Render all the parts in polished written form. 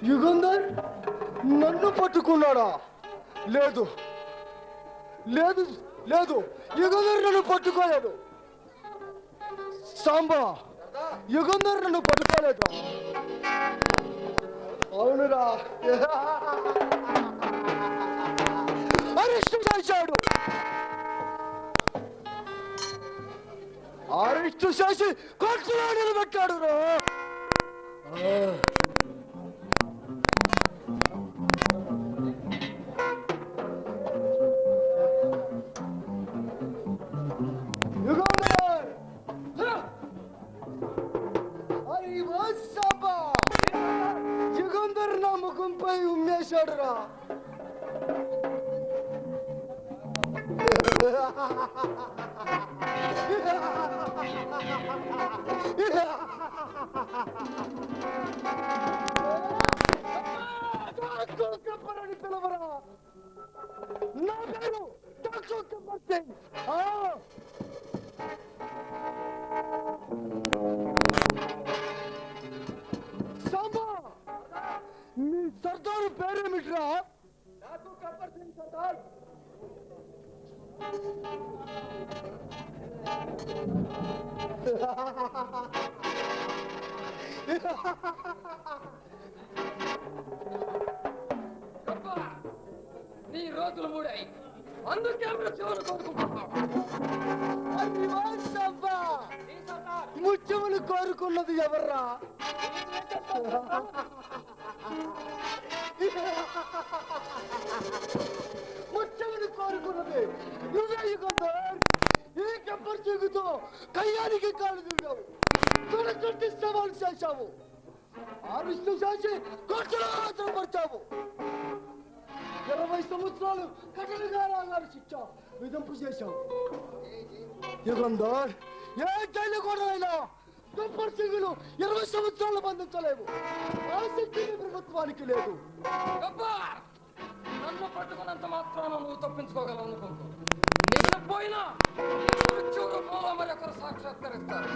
యుగంధర్ నన్ను పట్టుకున్నాడా? లేదు లేదు లేదు, యుగంధర్ నన్ను పట్టుకోలేదు. సాంబా, యుగంధర్ నన్ను పట్టుకోలేదు. అవునురా, అరెస్టు చేశాడు. అరెస్టు చేసి కోర్టులో నిలబెట్టాడు రా. యుగంధర్ నా ముఖంపై ఉమ్మేశాడు రా. పిలవరా, నా పేరు సాంబా. మీ సర్దారు పేరేమిట్రా? నాకు గబ్బర్ సింగ్ సర్దార్. నీ రోజులు మూడాయి, అందుకే చివరి కోరుకుంటున్నావు. ముత్యములు కోరుకున్నది ఎవర్రా? ముత్యములు కోరుకున్నది నువ్వే యుగంధర్. ఈ గబ్బర్ సింగ్తో కయ్యానికి కాలు దిగావు, తొడగొట్టి సవాలు చేశావు, అరెస్టు చేసి కోర్టులో హాజరుపరిచావు. 20 సంవత్సరాలు కఠిన కారాగార శిక్ష విధింపు చేశావు. యుగంధర్, ఏ జైలు కూడా అయినా గబ్బర్ సింగ్ను 20 సంవత్సరాలు బంధించలేవు. ఆ శక్తి ప్రభుత్వానికి లేదు. నన్ను పట్టుకున్నంత మాత్రాన నువ్వు తప్పించుకోగలవు అనుకుంటూ నేను పోయినా మృత్యు రూపంలో మరి ఒకరు సాక్షాత్కరిస్తారు.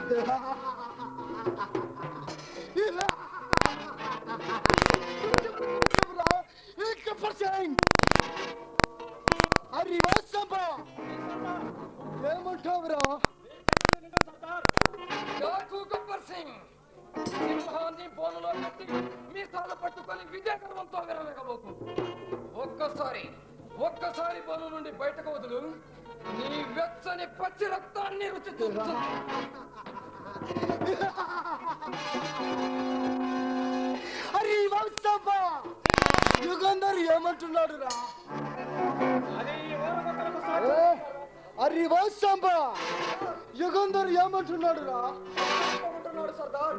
ఏమంటావురా? గబ్బర్ సింగ్ సింహాన్ని బోనులో పెట్టి మీసాలు పట్టుకొని విజయగర్వంతో విరవేగబోతుంది. ఒక్కసారి బోను నుండి బయటకు వదులు, నీ వెచ్చని పచ్చి రక్తాన్ని రుచి చూస్తుంది. యుగంధర్ ఏమంటున్నాడు రా? అరే వా సాంబా, యుగంధర్ ఏమంటున్నాడు రా? ఏమంటున్నాడు సర్దార్?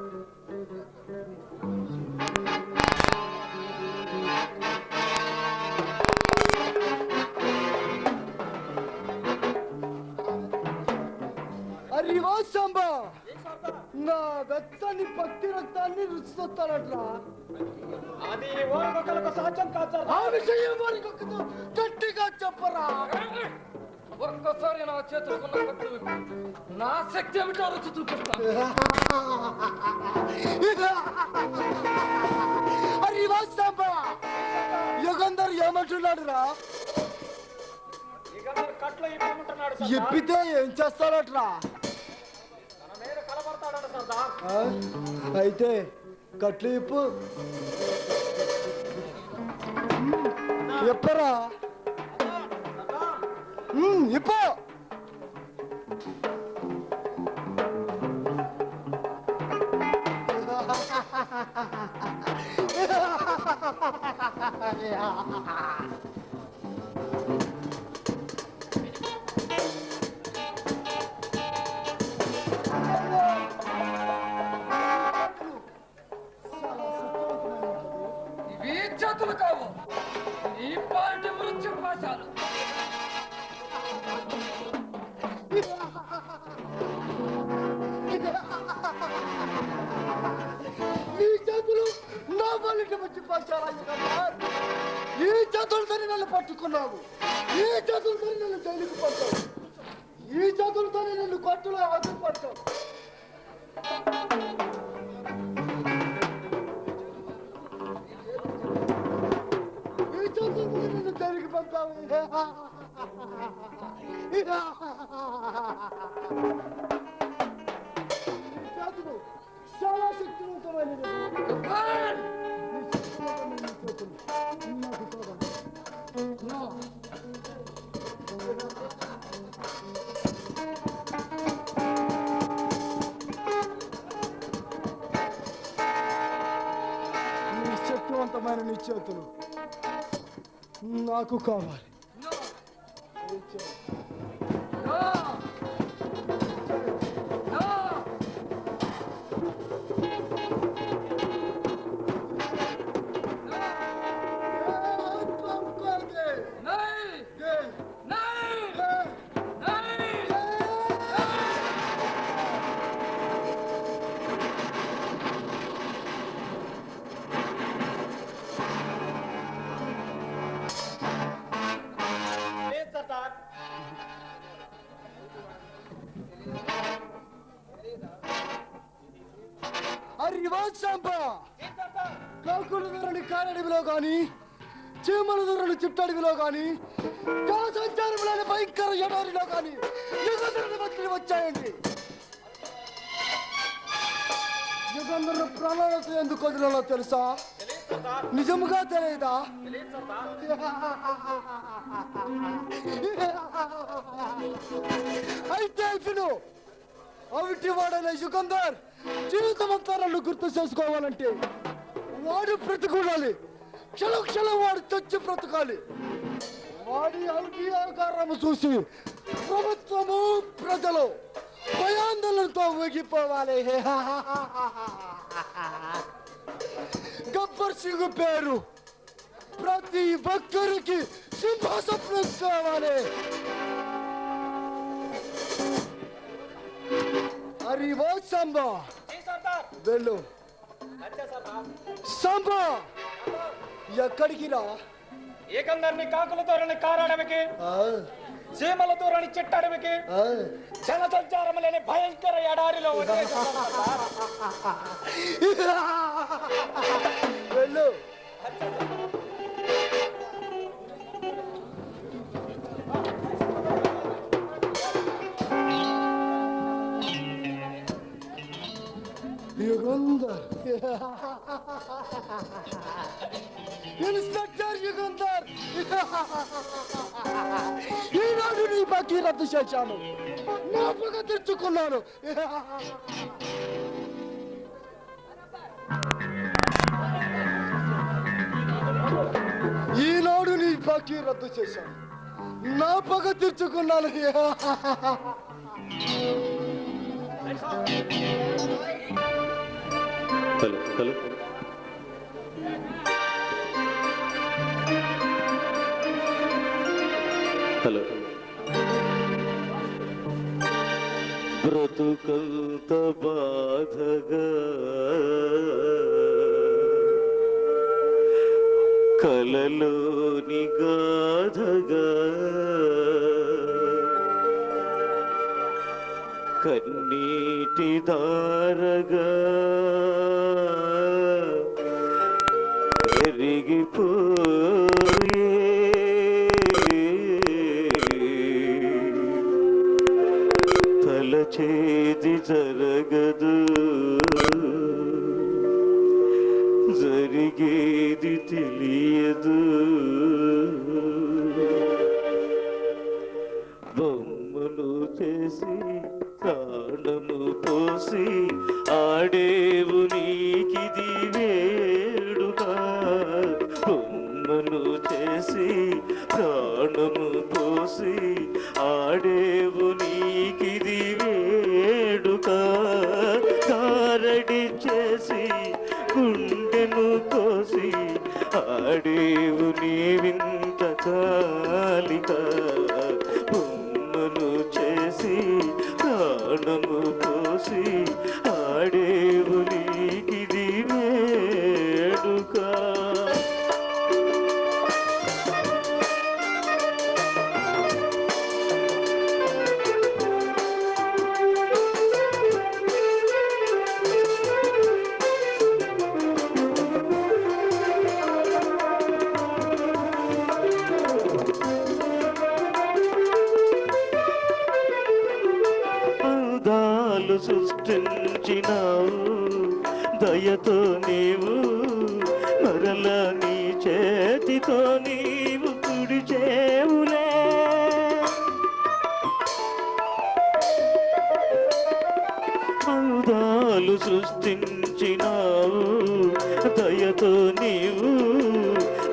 అరే వా సాంబా, నా వెచ్చని భక్తి రక్తాన్ని రుచి చూస్తానట్రా. అది ఓరకొకలకు సాధ్యం కాదు. ఆ విషయం వారికొకతో గట్టిగా చెప్పరా. ఒక్కసారి నా చేతులుకున్న భక్తులు నా శక్తి ఏమిటో రుచి చూపిస్తాను. అరే వా సాంబా, యుగంధర్ ఏమంటున్నాడు రా? కట్లో ఇప్పమంటున్నాడు. ఇప్పితే ఏం చేస్తాడట్రా? తన మీద కలబడతాడట సర్దార్. అయితే కట్లు ఇప్పు. ఎప్పరా? ఇప్పు. ఇవి చేతులు కావు, ఈ పార్టీ మృత్యు పాశాలు. ఈ చేతులు నా వాళ్ళకి వచ్చి పంచాలా? ఈ చేతులతో నన్ను పట్టుకున్నావు, ఈ చేతులతో నన్ను జైలుకు పంచావు, ఈ చేతులతో నన్ను కొట్టులో ఆదుపడతావు. శక్తివంతమైన నీ చేతులు నాకు కావాలి. లేదు సర్దార్. కాకుల ధరని కారడవిలో గాని చీమల ధరని చిట్టడవిలో గాని సంచారం లేని భయంకర ఎడారిలో గాని యుగంధరుని వచ్చాయండి. యుగంధరుని ప్రాణాలతో ఎందుకు వదిలేలో తెలుసా? నిజముగా తెలియదా? అయితే విను, అవిటి వాడైన యుగంధర్ జీవితమంతా నన్ను గుర్తు చేసుకోవాలంటే వాడు బ్రతుకుడాలి. క్షణం క్షణం వాడు చచ్చి బ్రతకాలి. వాడి అవిటి ఆకారము చూసి ప్రభుత్వము ప్రజలు భయాందోళనతో ఊగిపోవాలి. గబ్బర్ సింగ్ పేరు ప్రతి ఒక్కరికి సింహాసనం కావాలి. అరివో సంబా వెళ్ళు. సంబా ఎక్కడికి రా? ఏకందరిని కాకుల ధోరణి కారడమికి, చీమల ధోరణి చిట్టడమికి, జన సంచారం లేని భయంకర ఎడారిలో వెళ్ళు. యుగంధర్, ఇన్స్పెక్టర్ యుగంధర్, ఈనాడు నీ బాకీ రద్దు చేశాను, నా పగ తెచ్చుకున్నాను. ఈనాడు నీ బాకీ రద్దు చేశాను, నా పగ తెచ్చుకున్నాను. హలో హలో హలో బ్రతుకంత బాధగా కలలోని గాధగా కన్నీటి దారగా ఎరిగిపోయే తలచేది జరగదు, జరిగేది తెలియదు. బొమ్మలు చేసి ప్రాణము పోసి ఆడేవు నీకిది వేడుక. బొమ్మలు చేసి ప్రాణము పోసి ఆడేవు నీకిది వేడుక. కారడి చేసి గుండెను కోసి ఆడేవు నీ వింత కాలిక. బొమ్మలు చేసి ప్రాణము పోసి ఆడేవు నీకిది వేడుక. సృష్టించినావు దయతో నీవు, మరల నీ చేతితో నీవు తుడిచేవులే. అందాలు సృష్టించినావు దయతో నీవు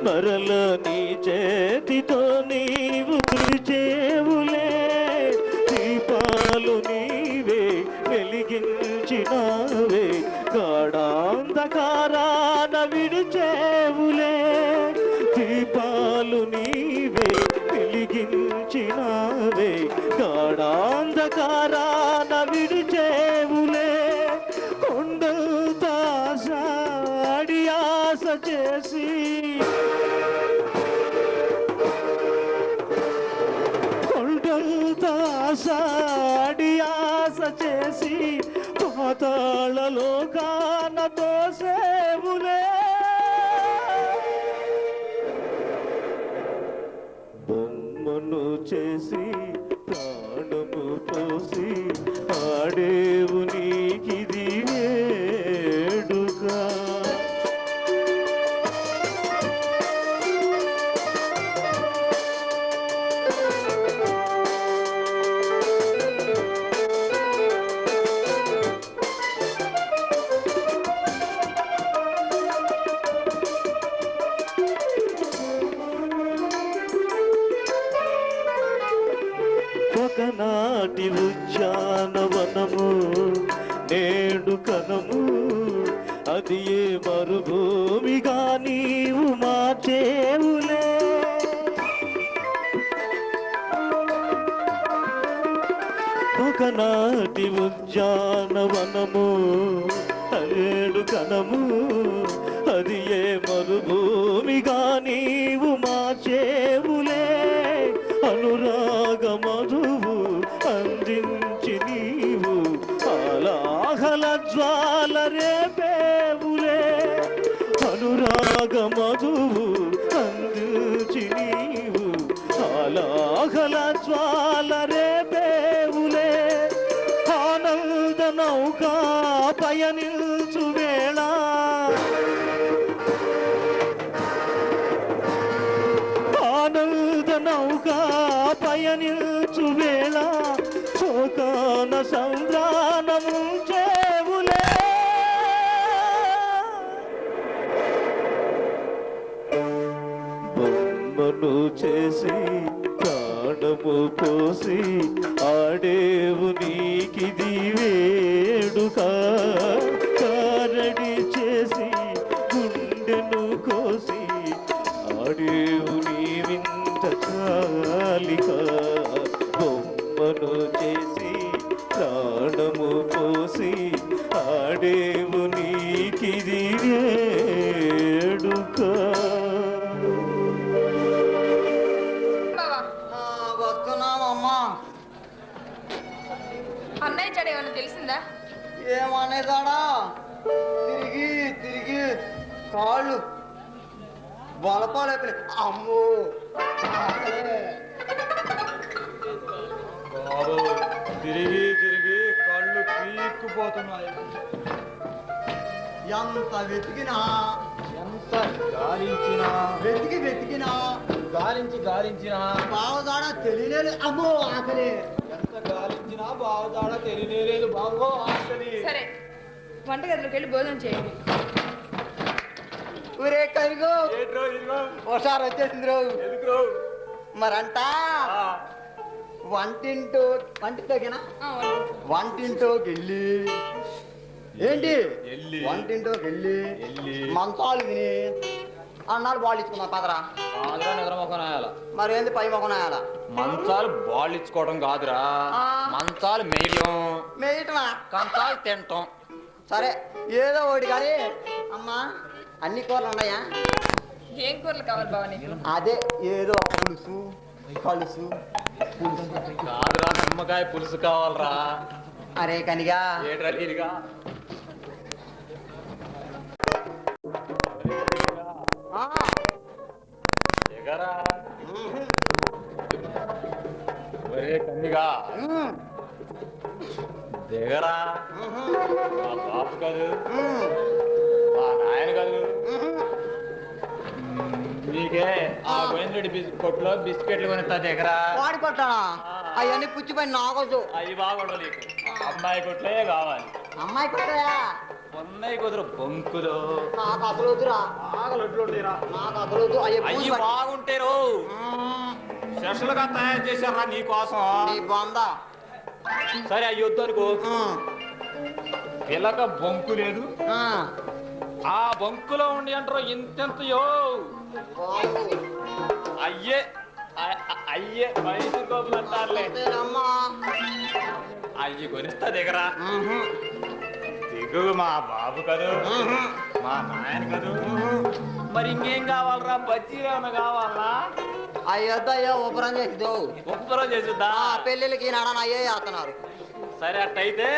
మరల నీ చేతితో నీవు పిలిచేవులే దీపాలు నీవే వెలిగించినావే గాఢాంధకారాన విడిచేవులే దీపాలు నీవే వెలిగించినావే గాఢాంధకారాన విడిచేవులే కొండంత ఆశ చేసి కొండంత ఆశ చేసి పాతాళలోకాన తోసేవులే బొమ్మను చేసి ప్రాణము పోసి ఆడేవు నీకిది వేడుగా ఒకనాటి ఉద్యానవనము నేడు కనము అది ఏ మరుభూమిగా నీవు మార్చేవులే ఒకనాటి ఉద్యానవనము నేడు కనము అది ఏ మరుభూమిగా నీవు మార్చేవులే అనురాగ మధువు అందించి నీవు ఆలాహల జ్వాల రేపేవులే అనురాగ మధువు అందించి నీవు ఆలాహల జ్వాల రేపేవులే ఆనంద నౌకా పయనించు వేళ ఆనంద నౌకా పయనించు వేళ శోకాన సంద్రానము చేవులే బొమ్మను చేసి ప్రాణము పోసి ఆడేవు నీకిది వేడుక కారడి చేసి గుండెను కోసి ఆడేవు నీవింత కాలిక బొమ్మను చేసి ప్రాణము పోసి ఆడేవు నీకిది వేడుక వస్తున్నామమ్మా. అన్నయ్య చెడు ఏమన్నా తెలిసిందా? ఏమనేదాడా తిరిగి తిరిగి కాళ్ళు బలపాలైపోయినాయి. అమ్మో బాబు తిరిగి తిరిగి కళ్ళు పీక్కుపోతున్నాయి. ఎంత వెతికినా ఎంత గాలించినా వెతికినా గాలించినా బావదాడా తెలియలేదు. అమ్మో ఆకలి. ఎంత గాలించినా బావుదాడ తెలియలేదు బాబు ఆకలి. సరే, వంటగదిలోకి వెళ్ళి భోజనం చేయండి. ఊరే కరిగో ఏంట్రో ఇదిగో ఒకసారి వచ్చేసింది రావు. ఎందుకు మరంట వంటింటోకేనా ఆ, వండు. వంటింటోకి వెళ్ళి ఏంటి వెళ్ళి. వంటింటోకి వెళ్ళి వెళ్ళి. మంచాలు తిని అన్నాడు బాల్ ఇచ్చుకున్నా పదరా. కాదురా నిద్రమొఖం నాయాల మరి ఏంది పై మొక్కన మంచాలు బాల్ ఇచ్చుకోవడం కాదురా ఆ. మంచాలు మేయడం మేయటమా? కంచాలు తినటం. సరే ఏదో ఒకటి కానీ అమ్మా అన్ని కూరలు ఉన్నాయా? ఏం కూరలు కావాలి బావ నీకు? అదే ఏదో ఒక పులుసు కలుసు కాదురా నిమ్మకాయ పులుసు కావాలరా. అరే కనిగా ఏట్రా నీరుగా ఆ. ఎగరా ఒరే కన్నిగా ఉమ్. దిగరా. ఉహు. మా బాబు కాదు ఉమ్. మా నాయన కాదు. ఉహు. నీకే ఆ గోవిందరెడ్డి కొట్లో బిస్కెట్లు కొనిస్తా దిగరా. వాడి కొట్టానా? అవన్నీ పుచ్చిపోయి నాకొద్దు. అవి బాగుండవు నీకు. అమ్మాయి కొట్లే కావాలి. అమ్మాయి కొట్టాయా? ఉన్నాయి కుదురు బొంకులు నాకు అసలు వద్దురా, ఆగలొడ్లు నాకు అసలు వద్దు. అయ్యి బాగుంటారు స్పెషల్గా తయారు చేశారా నీ కోసం నీ బొంద. సరే అయ్యి వద్దు అనుకో పిల్లక బొంకు లేదు ఆ బొంకులో ఉండి అంటారు ఇంతెంతయో అయ్యే అయ్యే వయసు కోపులు అంటారులే అయ్యి కొనిస్తా దిగరా దిగు మా బాబు కదూ మా నాయన కదూ మరి ఇంకేం కావాలరా బజ్జీ ఏమైనా కావాలా అయ్యొద్దయ్యో ఉపరం చేసిదో ఉప్పురం చేసుద్దా పెళ్ళిళ్ళకి నాన్న అయ్యే చేస్తున్నారు. సరే అట్టయితే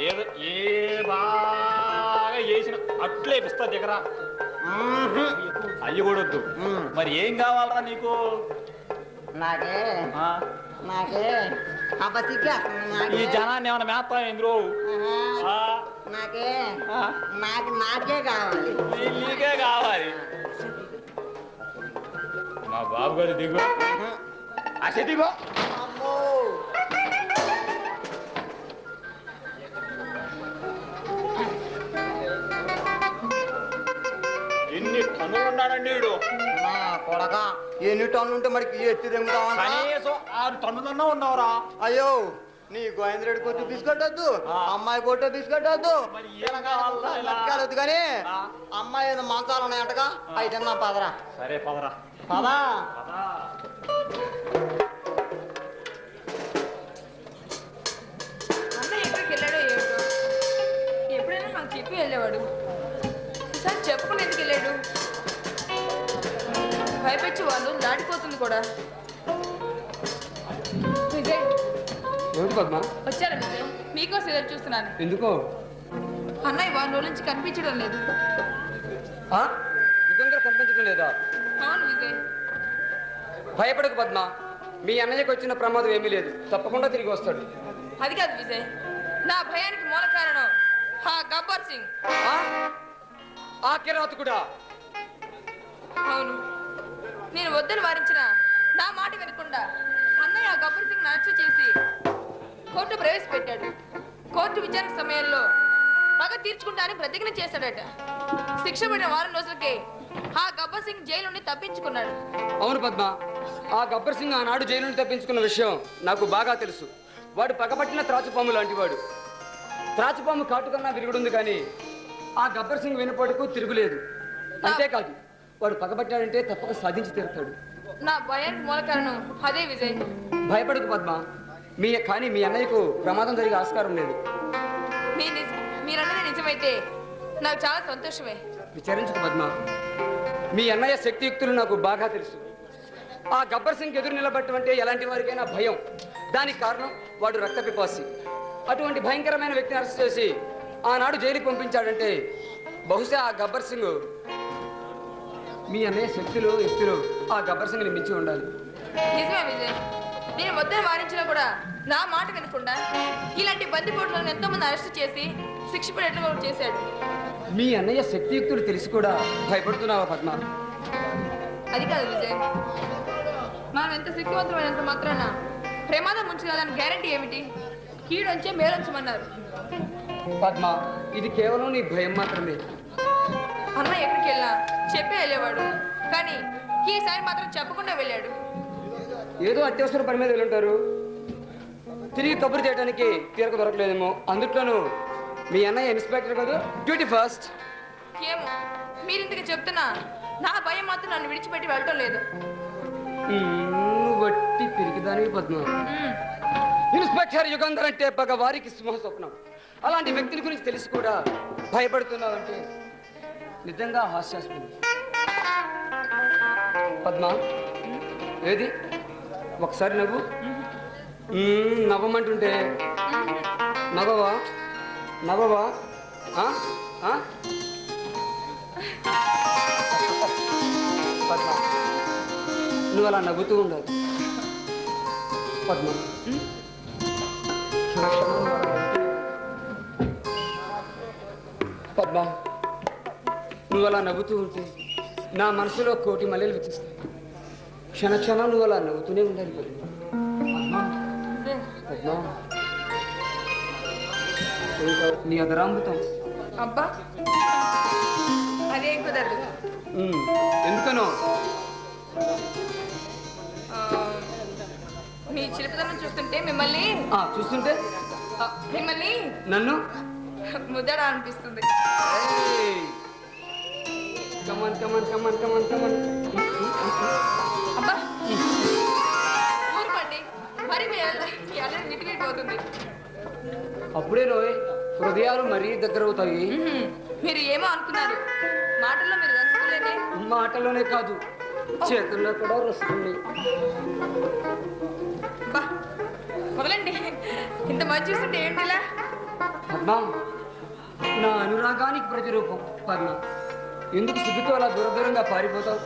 ఏదో ఏ బాగా చేసిన అట్లే ఇస్తా దిగరా అయ్యి కూడా వద్దు మరి ఏం కావాలరా నీకు నాకే ఆ? నాకే అబ్బసిగ్గా ఈ జనాన్ని ఏమైనా మేస్తా ఎందుకు నాకే నాకే కావాలి. నీకే కావాలి మా బాబు గారు దిగు అసే దిగు అమ్మో ఎన్ని టన్నులు ఉన్నాడండి వీడు నా కొడక ఎన్ని టన్నులు ఉంటే మరికి ఎత్తి తెంగుతావా? కనీసం 6 టన్నులన్నా ఉన్నావురా అయ్యో నీ గోవిందరెడ్డి కొట్టు బిస్కెట్ వద్దు, అమ్మాయి కొట్టు బిస్కెట్ వద్దు, మరి ఏం కావాలా ఇలా? వద్దు కానీ అమ్మాయి ఏదో మంచాలు ఉన్నాయంటగా అవి తిన్నా పదరా. సరే పదరా పదా అన్న ఎక్కడికి వెళ్ళాడో ఏమిటో. ఎప్పుడైనా నాకు చెప్పి వెళ్ళేవాడు, సార్ చెప్పకుండా ఎందుకు వెళ్ళాడు? భయపెచ్చి వాళ్ళు దాటిపోతుంది కూడా. విజయ్ ఏమిటి పద్మ? వచ్చారా విజయ్? మీకోసం ఎదురు చూస్తున్నాను. ఎందుకో? అన్నయ్య వారం రోజుల నుంచి కనిపించడం లేదు. నిజంగా కనిపించడం లేదా? అవును విజయ్. భయపడకు పద్మ, మీ అన్నయ్యకి వచ్చిన ప్రమాదం ఏమీ లేదు, తప్పకుండా తిరిగి వస్తాడు. అది కాదు విజయ్, నా భయానికి మూల కారణం ఆ గబ్బర్ సింగ్. ఆ కిరాతకుడా? అవును, నేను వద్దని వారించిన నా మాట వినకుండా అన్నయ్య ఆ గబ్బర్ సింగ్ అరెస్ట్ చేసి కోర్టు ప్రవేశపెట్టాడు. కోర్టు విచారణ సమయంలో పగ తీర్చుకుంటానని ప్రతిజ్ఞ చేశాడట. శిక్ష పడిన వారం రోజులకే ఆ గబ్బర్ సింగ్ జైలు నుండి తప్పించుకున్నాడు. అవును పద్మ, ఆ గబ్బర్ సింగ్ ఆనాడు జైలు నుండి తప్పించుకున్న విషయం నాకు బాగా తెలుసు. వాడు పగపట్టిన త్రాచుపాము లాంటి వాడు. త్రాచుపాము కాటుకన్నా విరుగుడుంది కానీ ఆ గబ్బర్ సింగ్ వెనుపడుకు తిరుగులేదు. అంతేకాదు, వాడు పగబట్టాడంటే తప్పక సాధించి తీరుతాడు. నా భయానికి మూల కారణం అదే విజయ్. భయపడకు పద్మ, కానీ మీ అన్నయ్యకు ప్రమాదం జరిగే ఆస్కారం లేదు. మీరన్నది నిజమైతే నాకు చాలా సంతోషమే. విచారించుకు పద్మ, మీ అన్నయ్య శక్తియుక్తులు నాకు బాగా తెలుసు. ఆ గబ్బర్ సింగ్ ఎదురు నిలబట్టం అంటే ఎలాంటి వారికైనా భయం. దానికి కారణం వాడు రక్తపిపాసి. అటువంటి భయంకరమైన వ్యక్తిని అరెస్ట్ చేసి ఆనాడు జైలుకి పంపించాడంటే బహుశా ఆ గబ్బర్ సింగ్ మీ అన్నయ్య శక్తులు యుక్తులు ఆ గబ్బర్ సింగ్ని మించి ఉండాలి. నిజమే విజయ్, నేను వద్దని వారించినా కూడా నా మాట వినకుండా ఇలాంటి బందిపోట్లను ఎంతో మంది అరెస్ట్ చేసి శిక్ష పడేట్లు చేశాడు. మీ అన్నయ్య శక్తియుక్తులు తెలిసి కూడా భయపడుతున్నావా పద్మ? అది కాదు విజయ్, మనం ఎంత శక్తివంతమైనంత మాత్రాన ప్రమాదం ఉంచగలని గ్యారంటీ ఏమిటి? కీడొంచే మేలుంచమన్నారు. పద్మ, ఇది కేవలం నీ భయం మాత్రమే. అన్న ఎక్కడికి వెళ్ళినా చెప్పే వెళ్ళేవాడు, కానీ ఈసారి మాత్రం చెప్పకుండా వెళ్ళాడు. ఏదో అత్యవసర పని మీద వెళ్ళుంటారు. తిరిగి కబురు చేయడానికి తీరక దొరకలేదేమో. అందుట్లోనూ మీ అన్నయ్య ఇన్స్పెక్టర్ కదా, డ్యూటీ ఫస్ట్. ఏమో మీరు ఇంతగా చెప్తున్నా నా భయం మాత్రం నన్ను విడిచిపెట్టి వెళ్ళటం లేదు. నువ్వు బట్టి పిరికిదానివి పద్మ. ఇన్స్పెక్టర్ యుగంధర్ అంటే పగ వారికి సింహ స్వప్నం. అలాంటి వ్యక్తిని గురించి తెలిసి కూడా భయపడుతున్నావంటే నిజంగా హాస్యాస్పదం. పద్మ, ఏది ఒకసారి నవ్వు. నవ్వమంటుంటే నవ్వవా? నవ్వవా? పద్మ, నువ్వు అలా నవ్వుతూ ఉండాలి పద్మ. పద్మ, నువ్వు అలా నవ్వుతూ ఉంటే నా మనసులో కోటి మల్లెలు విచ్చిస్తాయి. క్షణ క్షణం నువ్వు అలా నవ్వుతూనే ఉండాలి పద్మ. పద్మ, ఇంకా నీ అదరామృతం అబ్బా అదేం కుదరదు. ఎందుకనో? ఆ, మీ చిలుపుదనం చూస్తుంటే మిమ్మల్ని చూస్తుంటే మిమ్మల్ని నన్ను ముద్దడా అనిపిస్తుంది. Come on come on come on come on come on. అబ్బా ఊరుకోండి, మరి మీ అల్లరి మితిమీరిపోతుంది. అప్పుడే రోయ్ హృదయాలు మరీ దగ్గర అవుతాయి. మీరు ఏమో అనుకున్నారు, మాటల్లో మీరు రంచుకోలేదే. మాటలోనే కాదు, చేతుల్లో కూడా వస్తుంది. బా మొదలండి, ఇంత మంచి చూస్తుంటే ఏంటిలా? పద్మ, నా అనురాగానికి ప్రతిరూపం పద్మ. ఎందుకు సిగ్గుతో అలా దూర దూరంగా పారిపోతావు?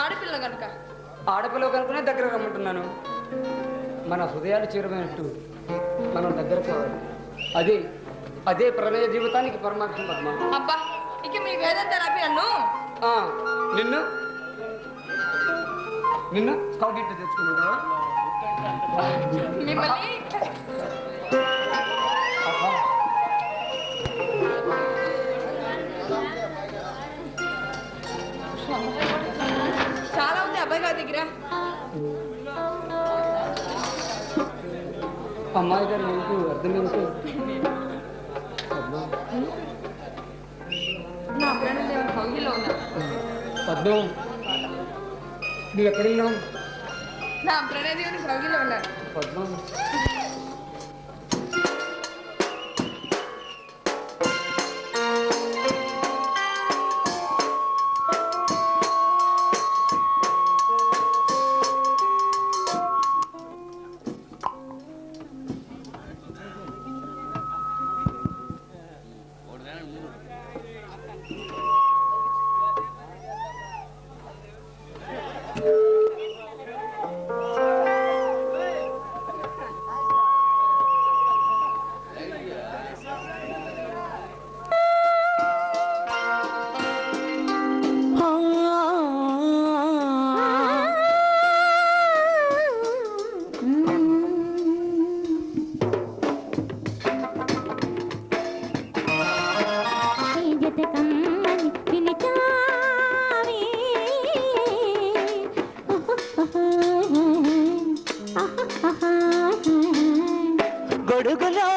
ఆడపిల్ల కనుక. ఆడపిల్ల కనుకనే దగ్గర రమ్మంటున్నాను. మన హృదయాలు చేరువైనట్టు మనం దగ్గర కావాలి. అదే అదే ప్రణయ జీవితానికి పరమార్థం పద్మ. అబ్బా ఇక మీ వేదంతా రాపి నన్ను నిన్ను నిన్ను కౌగిట్ట తెచ్చుకున్నావా? మిమ్మల్ని చాలా ఉంది అబ్బాయి గారి దగ్గర. అమ్మాయి గారు ఏంటి అర్థం ఏంటి? నా ప్రేమ దేవుని కౌగిల్లో ఉన్నా. పద్మం, నువ్వు ఎక్కడున్నావు? నా ప్రణయ దేవుని కౌగిల్లో ఉన్నాను. పద్మం, గొడుగులో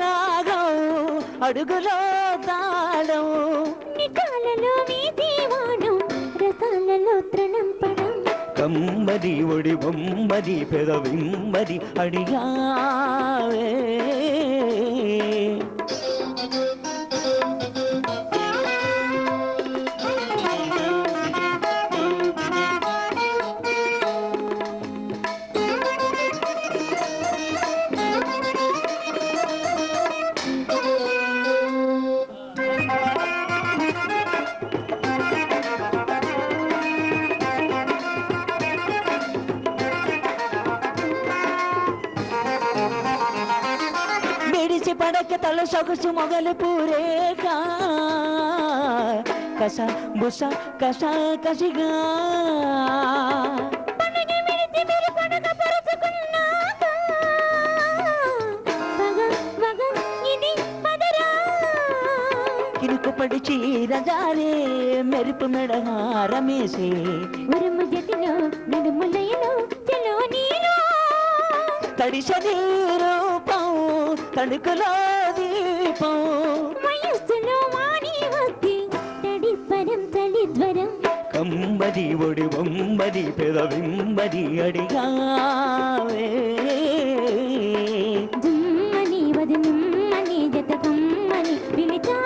రాగం అడుగులో తాళం, నికాలలో వీధివాణం రసాలలో తృణం పడం, కమ్మది ఒడి బొమ్మది పెదవిమ్మది అడిగావే. పడక తల సొగసు మొగలు పూరేక కస బుస కస కసిగా కినుకు పడి చీరజారే మెరుపు మెడహారమేసి ఉరుము జతిలో నడుములయలో చెలో నీలో తడిసని రూపం తణుకులో దీపం, వయస్సులో వాణి వద్ది తడి పరం తడి జ్వరం, కమ్మది ఒడి బొమ్మది పెదవిమ్మది అడిగావే. జుమ్మని వదనుమ్మని జత కమ్మని పిలిచాయే.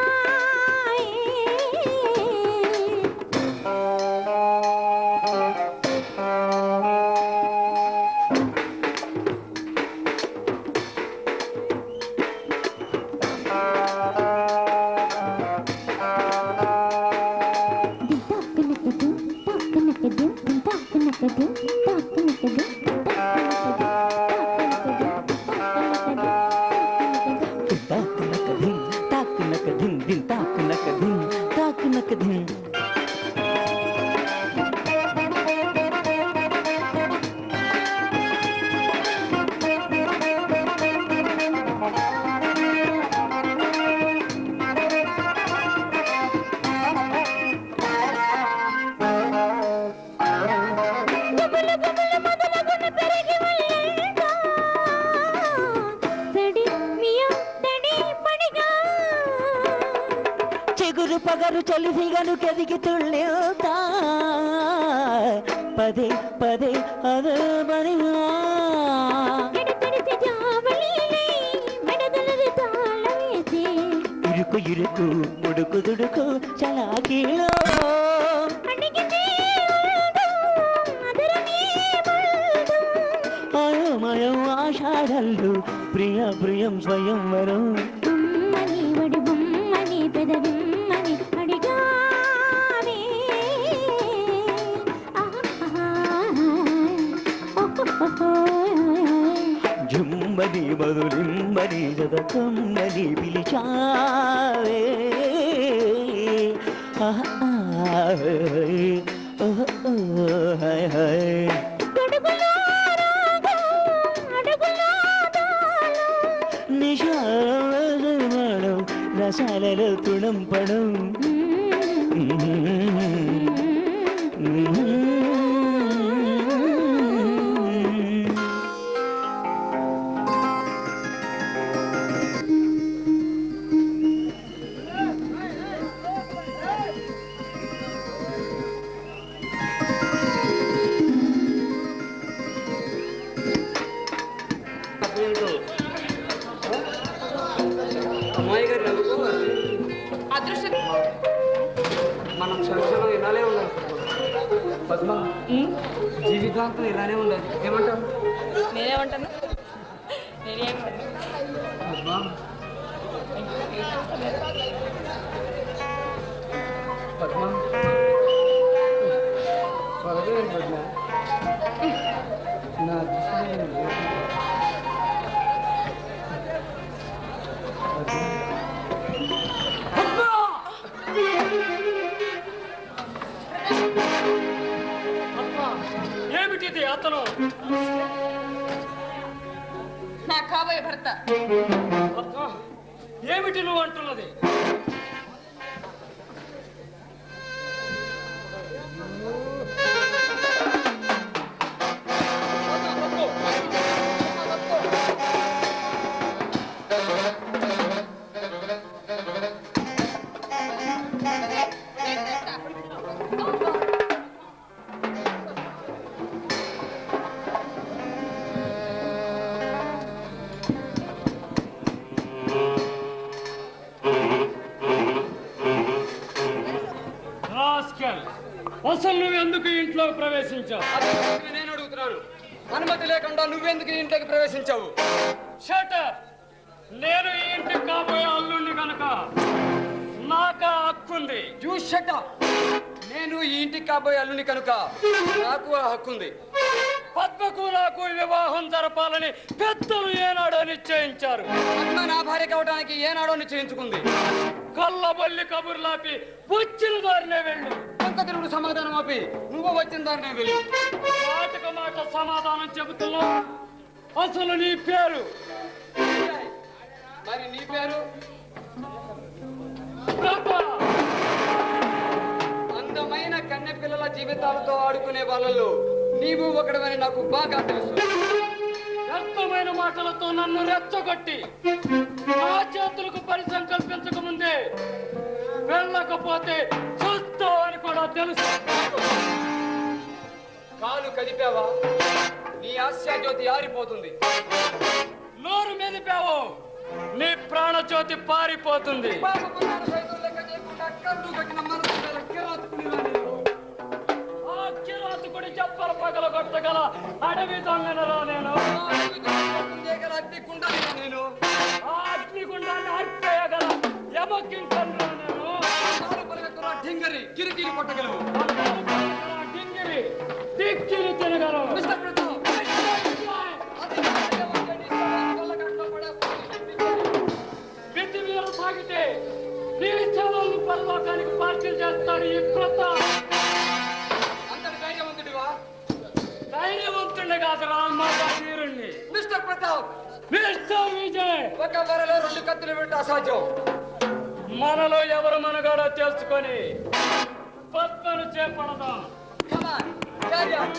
చలిసిగను కెదికి తుళ్ళేవుతా పదే పదే అదే బనిగా ఎడతడిసి జావళీలై మెడదలది తాళవేసి ఇరుకు ఇరుకు ఉడుకు దుడుకు చలాకీలో అడిగితే ఉల్దు, అదరమే బల్దు. అయోమయం ఆషాఢల్లు ప్రియ ప్రియం స్వయంవరం బొమ్మని వడి బొమ్మని పెదవిమ్మని అడిగావే. జుమ్మని మధులిమ్మని జతకమ్మని పిలిచావే గడుగులో రాగం, అడుగులో తాళం. నిషాడం రసాలలో తుణం పడం అమ్మాయి గారి నవ్వుకు అదృష్టం మనం క్షణక్షణం ఇలానే ఉండాలి పద్మ జీవితాంతం ఇలానే ఉండాలి ఏమంటావు నేనేమంటాను నేనేమంటాను పద్మ పద్మ పర్వాలేదు పద్మ నా అదృష్టం ఏమిటిది అతను నా కాబోయే భర్త ఏమిటి నువ్వు అంటున్నది అసలు నువ్వు ఎందుకు ఇంట్లో ప్రవేశించావు నేను అడుగుతున్నాను అనుమతి లేకుండా నువ్వెందుకు ఈ ఇంట్లోకి ప్రవేశించావు షటర్ నేను ఈ ఇంటికి కాబోయే అల్లుణ్ణి కనుక నాకు ఆ హక్కుంది యూ షట్ అప్ నేను ఈ ఇంటికి కాబోయే అల్లుని కనుక నాకు ఆ హక్కుంది పద్మకు నాకు వివాహం జరపాలని పెద్దలు ఏనాడో నిశ్చయించారు పద్మ నా భార్య కావడానికి ఏనాడో నిశ్చయించుకుంది కళ్ళబొల్లి కబుర్లాపి వచ్చిన దారినే వెళ్ళు తిరుగుడు సమాధానం ఆపి నువ్వు వచ్చిన దారినే వెళ్ళి మాటకు మాట సమాధానం చెబుతున్నా అసలు నీ పేరు మరి నీ పేరు ప్రభా. అందమైన కన్నె పిల్లల జీవితాలతో ఆడుకునే వాళ్ళలో నీవు ఒకడవని నాకు బాగా తెలుసు వ్యర్థమైన మాటలతో నన్ను రెచ్చగొట్టి నా చేతులకు పని సంకల్పించక ముందే వెళ్ళకపోతే చూస్తావు అని కూడా తెలుసు కాలు కదిపావా నీ ఆశయాజ్యోతి ఆరిపోతుంది నోరు మెదిపావు నీ ప్రాణజ్యోతి పారిపోతుంది పాపపుణ్యాలు సైతం లెక్క చేయకుండా కళ్ళు కట్టిన మనసు మీద కిరాతకునిలా నీవు. ఆ కిరాతకుడి చెప్పల పగల కొట్టగల అడవి దొంగనరా నేను గల అగ్నికుండాలిగా నేను ఆ అగ్నిగుండాన్ని అర్పేయగల యమకింకర్రా నేను నాలుగు పరిగెత్తున ఠింగరి కిరికిరి కొట్టగలవు డింగిరి దిక్కిరి తినగలవు మిస్టర్ ప్రతాప్, అధికారిగా ఉండే నీ సమాజ వల్లగట్లో పడేస్తాను. విధి మీద సాగితే నీ సేవలను పరలోకానికి పార్టీలు చేస్తాడు ఈ ప్రతాప్ అంతటి ధైర్యవంతుడివా ధైర్యవంతుడే కాదురా మాట తీరుణ్ణి మిస్టర్ ప్రతాప్ మిస్టర్ విజయ్ ఒక వరలో రెండు కత్తులు పెట్టి అసాధ్యం మనలో ఎవరు మనగాడో తెలుసుకొని పద్మను చేపడదాం Come on, carry on.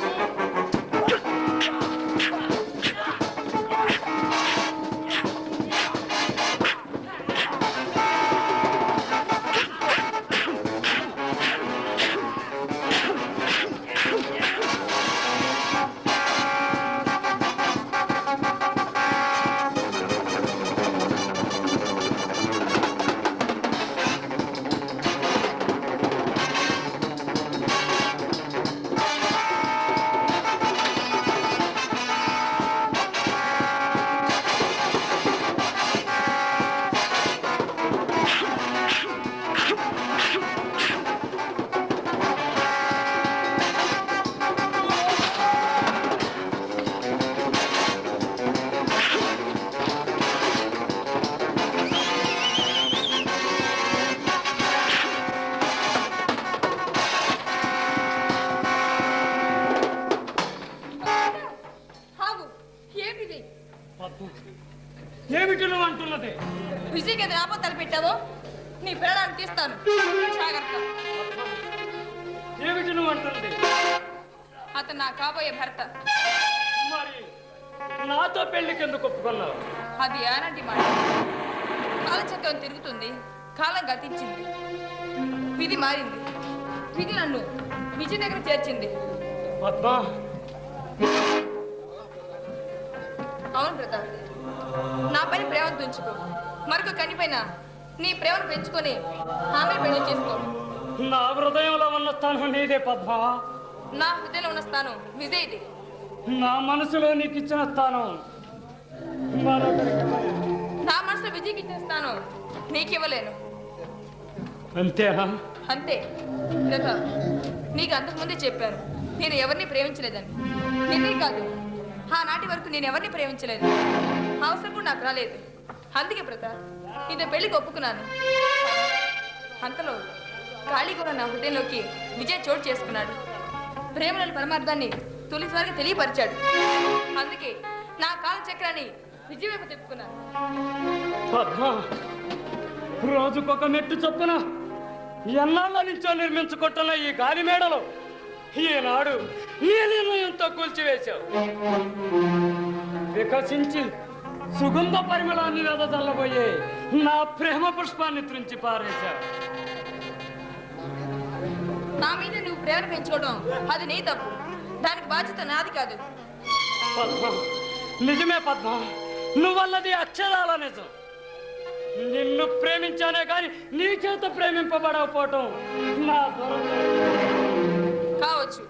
అంటున్నది? విజయ్కి ఏదైనా ఆపత్తలు పెట్టావో నీ ప్రాణాన్ని తీస్తాను, జాగ్రత్త. ఏమిటి నువ్వు అంటున్నది? అతను నా కాబోయే భర్త. మరి నాతో పెళ్లికి ఎందుకు ఒప్పుకున్నావు? అది ఆనంటి మాట. కాలచక్రం తిరుగుతుంది, కాలం గతించింది, విధి మారింది. విధి నన్ను విజయ్ దగ్గర చేర్చింది. పద్మ, అవును ప్రతాప్, నా పైన ప్రేమను పెంచుకో. మరొక కనిపైన నీ ప్రేమను పెంచుకొని ఆమె పెళ్లి చేసుకో. నా హృదయంలో ఉన్న స్థానం నీదే పద్మ. నా హృదయంలో ఉన్న స్థానం విజయ్ది. నా మనసులో నీకు ఇచ్చిన స్థానం మరొకరికి. నా మనసులో విజయ్కి ఇచ్చిన స్థానం నీకివ్వలేను. అంతేనా? అంతే ప్రతాప్, నీకు అంతకుముందే చెప్పాను నేను ఎవరిని ప్రేమించలేదని. నిన్నే కాదు, ఆనాటి వరకు నేను ఎవరిని ప్రేమించలేదు. అవసరం కూడా నాకు రాలేదు. అందుకే ప్రతాప్ నీతో పెళ్లికి ఒప్పుకున్నాను. అంతలో ఖాళీ కూడా నా హృదయంలోకి విజయ్ చోటు చేసుకున్నాడు. ప్రేమలోని పరమార్థాన్ని తొలిసారిగా తెలియపరిచాడు. అందుకే నా కాలచక్రాన్ని విజయ్ వైపు తిప్పుకున్నాను. పద్మ, రోజుకొక మెట్టు చొప్పున ఎన్నాళ్ళ నుంచో నిర్మించుకుంటున్న ఈ గాలి మేడలో ఈనాడు నీ నిర్ణయంతో కూల్చివేశావు. వికసించి సుగంధ పరిమళాన్ని వెదజల్లబోయే నా ప్రేమ పుష్పాన్ని త్రుంచి పారేశావు. నా మీద నువ్వు ప్రేమ పెంచుకోవడం అది నీ తప్పు. దానికి బాధ్యత నాది కాదు. పద్మ, నిజమే పద్మ, నువ్వన్నది అక్షరాల నిజం. నిన్ను ప్రేమించానే కానీ నీ చేత ప్రేమింపబడకపోవటం నా కావచ్చు.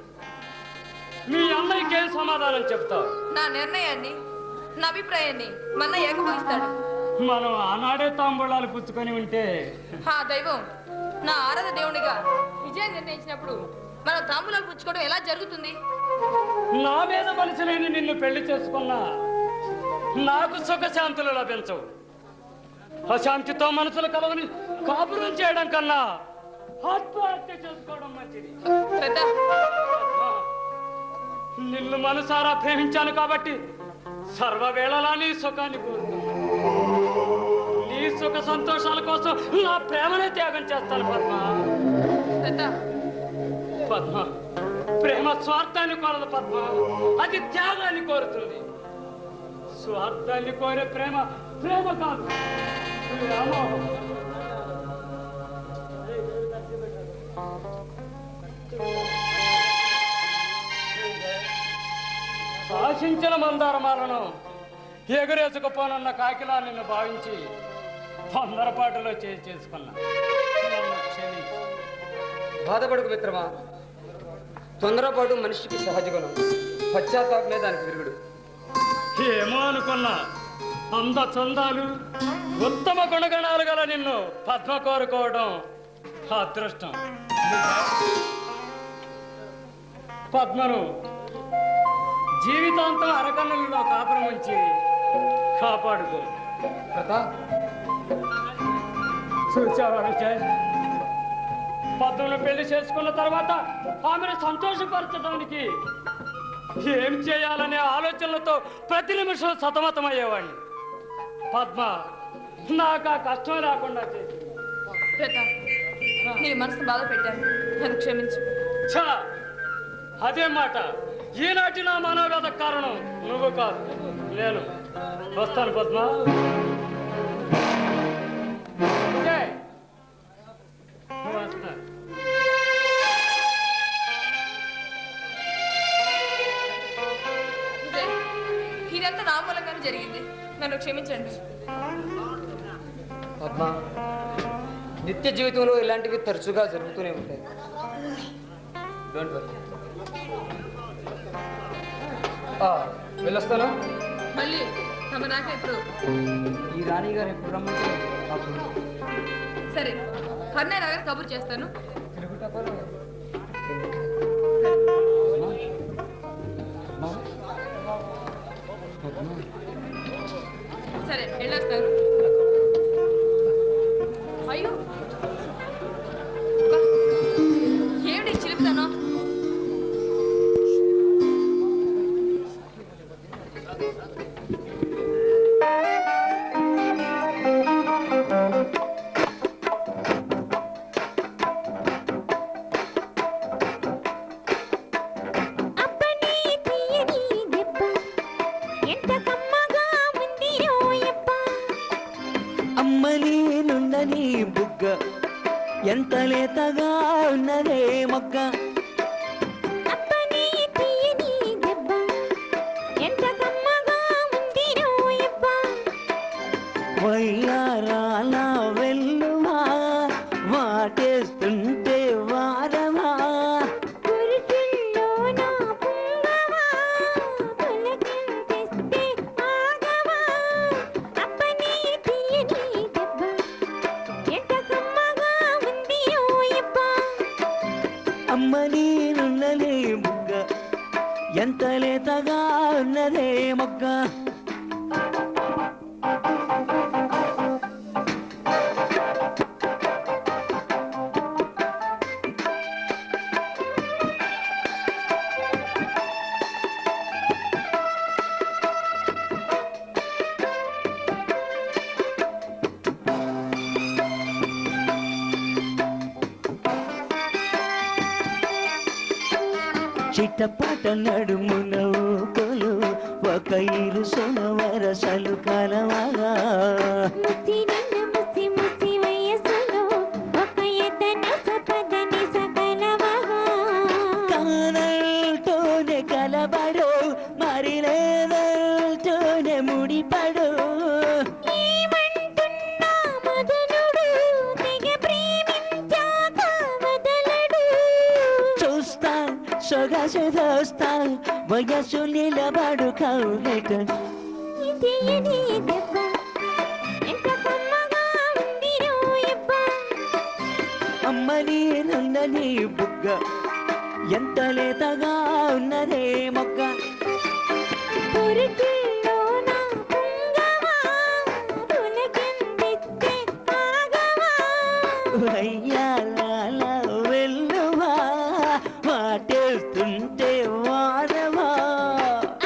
మీ అన్నయ్యకి ఏం సమాధానం చెప్తావు? నా నిర్ణయాన్ని, నా అభిప్రాయాన్ని మన ఏకభవిస్తాడు. మనం ఆనాడే తాంబూలాలు పుచ్చుకొని ఉంటే ఆ దైవం నా ఆరాధ దేవునిగా విజయం నిర్ణయించినప్పుడు మనం తాంబూలాలు పుచ్చుకోవడం ఎలా జరుగుతుంది? నా మీద మనసు లేని నిన్ను పెళ్లి చేసుకున్నా నాకు సుఖశాంతులు లభించవు. అశాంతితో మనసులు కలవని కాపురం చేయడం కన్నా ఆత్మహత్య చేసుకోవడం మంచిది. ప్రతాప్, నిన్ను మనసారా ప్రేమించాను కాబట్టి సర్వవేళలా నీ సుఖాన్ని కోరుతున్నాను. నీ సుఖ సంతోషాల కోసం నా ప్రేమనే త్యాగం చేస్తాను పద్మ. ప్రతాప్, పద్మ, ప్రేమ స్వార్థాన్ని కోరదు పద్మ, అది త్యాగాన్ని కోరుతుంది. స్వార్థాన్ని కోరే ప్రేమ ప్రేమ కాదు, వ్యామోహం. ఆశించిన మందారమాలను ఎగురేసుకుపోనున్న కాకిలా నిన్ను భావించి తొందరపాటులో చేసుకున్నా. నన్ను క్షమించు. బాధపడకు మిత్రమా, తొందరపాటు మనిషికి సహజ గుణం, పశ్చాత్తాపమే దానికి విరుగుడు. ఏమో అనుకున్నా అంద చందాలు ఉత్తమ గుణగణాలు గల నిన్ను పద్మ కోరుకోవడం అదృష్టం. పద్మను జీవితాంతం అరకన్నులలో కాపురం ఉంచి కాపాడుకో. ప్రతాప్, చూచావా విజయ్, పద్మను పెళ్లి చేసుకున్న తర్వాత ఆమెను సంతోషపరచడానికి ఏం చేయాలనే ఆలోచనలతో ప్రతి నిమిషం సతమతమయ్యేవాడిని. పద్మ నాకు ఆ కష్టం రాకుండా చేసి ప్రతాప్, నీ మనసు బాధ పెట్టాను, నన్ను క్షమించు. ఛా, అదే మాట. ఈనాటి నా మనోవేద కారణం నువ్వు కాదు, నేను. వస్తాను పద్మ. విజయ్, వస్తా. విజయ్, ఇదంతా నా మూలంగానే జరిగింది, నన్ను క్షమించండి. పద్మ, నిత్య జీవితంలో ఇలాంటివి తరచుగా జరుగుతూనే ఉంటాయి. Don't worry. వెళ్ళొస్తాను. మళ్ళీ తమ రాక ఎప్పుడు? ఈ రాణి గారు ఎప్పుడు రమ్మంటే అప్పుడు. సరే, కన్నయ్య నగర్ కబుర్ చేస్తాను. తిరుగుతా పర్వాలేదు. సరే, వెళ్ళొస్తాను. అయ్యో, అబ్బా, ఏమిటి చిలిపిదాను? లేతగా ఉన్నదే మొగ్గ అప్పని తీయని దెబ్బ ఎంత కమ్మగా ఉంది రోయబ్బ వయ్యారాల వెల్లువా వాటేస్తుంటే వారమా గురుతుల్లో నా పుంగవా పులకించేస్తే ఆగవా అప్పని తీయని దెబ్బ ఎంత కమ్మగా ఉంది రోయబ్బ అమ్మ నేనున్నదే బుగ్గ ఎంత లేతగా ఉన్నదే మొగ్గ చిట్టపాట నడుమున ఊపులు ఒక ఇరుసున వరసలు కలవగా ముసి నిన్ను ముసి ముసి వయసులో ఒక ఎదన సపదని సకలవగా కానల్తోనే కలబడు మరి లేదల్తోనే ముడిపడు ఏమంటున్నా మదనుడు తెగ ప్రేమించాక వదలడు చూస్తా సొగసు దోస్తా వయసు నిలబడు కౌగట తీయని దెబ్బ ఎంత కమ్మగా ఉంది రోయబ్బ అమ్మ నేనున్న నీ బుగ్గ ఎంత లేతగా ఉన్నదే మొగ్గ పురుకుల్లో నా పుంగవా పులకిందిస్తే ఆగవా వయ్యాల వెల్లువా వాటేస్తుంటే వారవా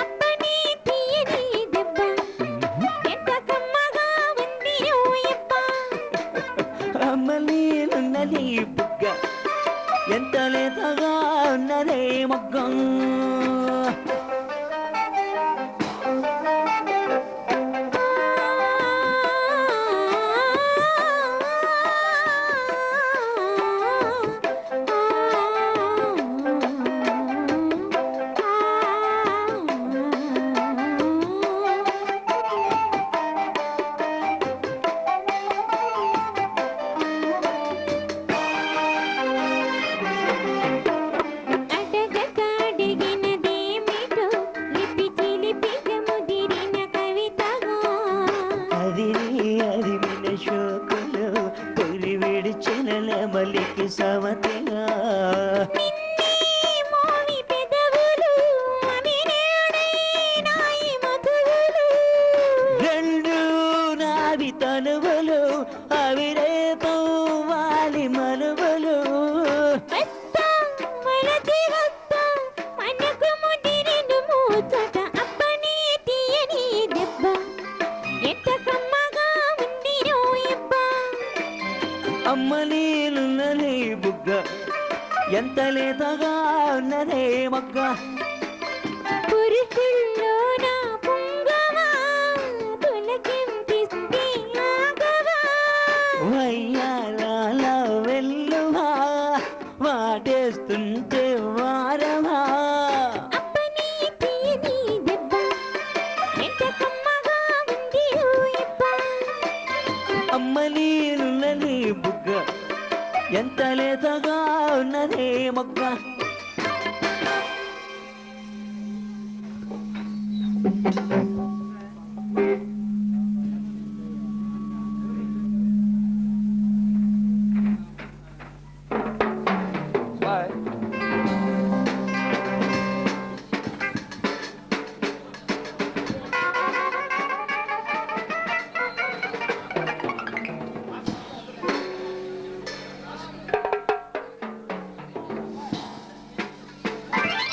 అప్పని తీయని దెబ్బ ఎంత కమ్మగా ఉంది రోయబ్బ అమ్మ నేనున్న నీ బుగ్గ ఎంత లేతగా ఉన్నదే మొగ్గ అడగడిగినదేమిటో లిపి చిలిపిగ ముదిరిన కవితగా అది విన శోకులు తొలి విడిచిన నెమలికి సమతిగా నిన్నే మోవి పెదవులు అవినాడై నాయి మధువులు రెండు నావి తనువులు అవి రేపు వాలి మనువులు వస్తా వలది వస్తా మనకు ముదిరిన మూచట అప్పని తీయని దెబ్బ ఎంత కమ్మగా ఉంది రోయబ్బ అమ్మ నేనున్న నీ బుగ్గ ఎంత లేతగా ఉన్నదే మొగ్గ పురుషుల్లో నా పుంగవా పులకింపిస్తే ఆగవా వయ్యాల వెల్లువా వాటేస్తుంటే వారమా అప్పని తీయని దెబ్బ ఎంత కమ్మగా ఉంది రోయబ్బ అమ్మ నేనున్న నీ బుగ్గ ఎంత లేతగా ఉన్నదే మొగ్గ బాయ్.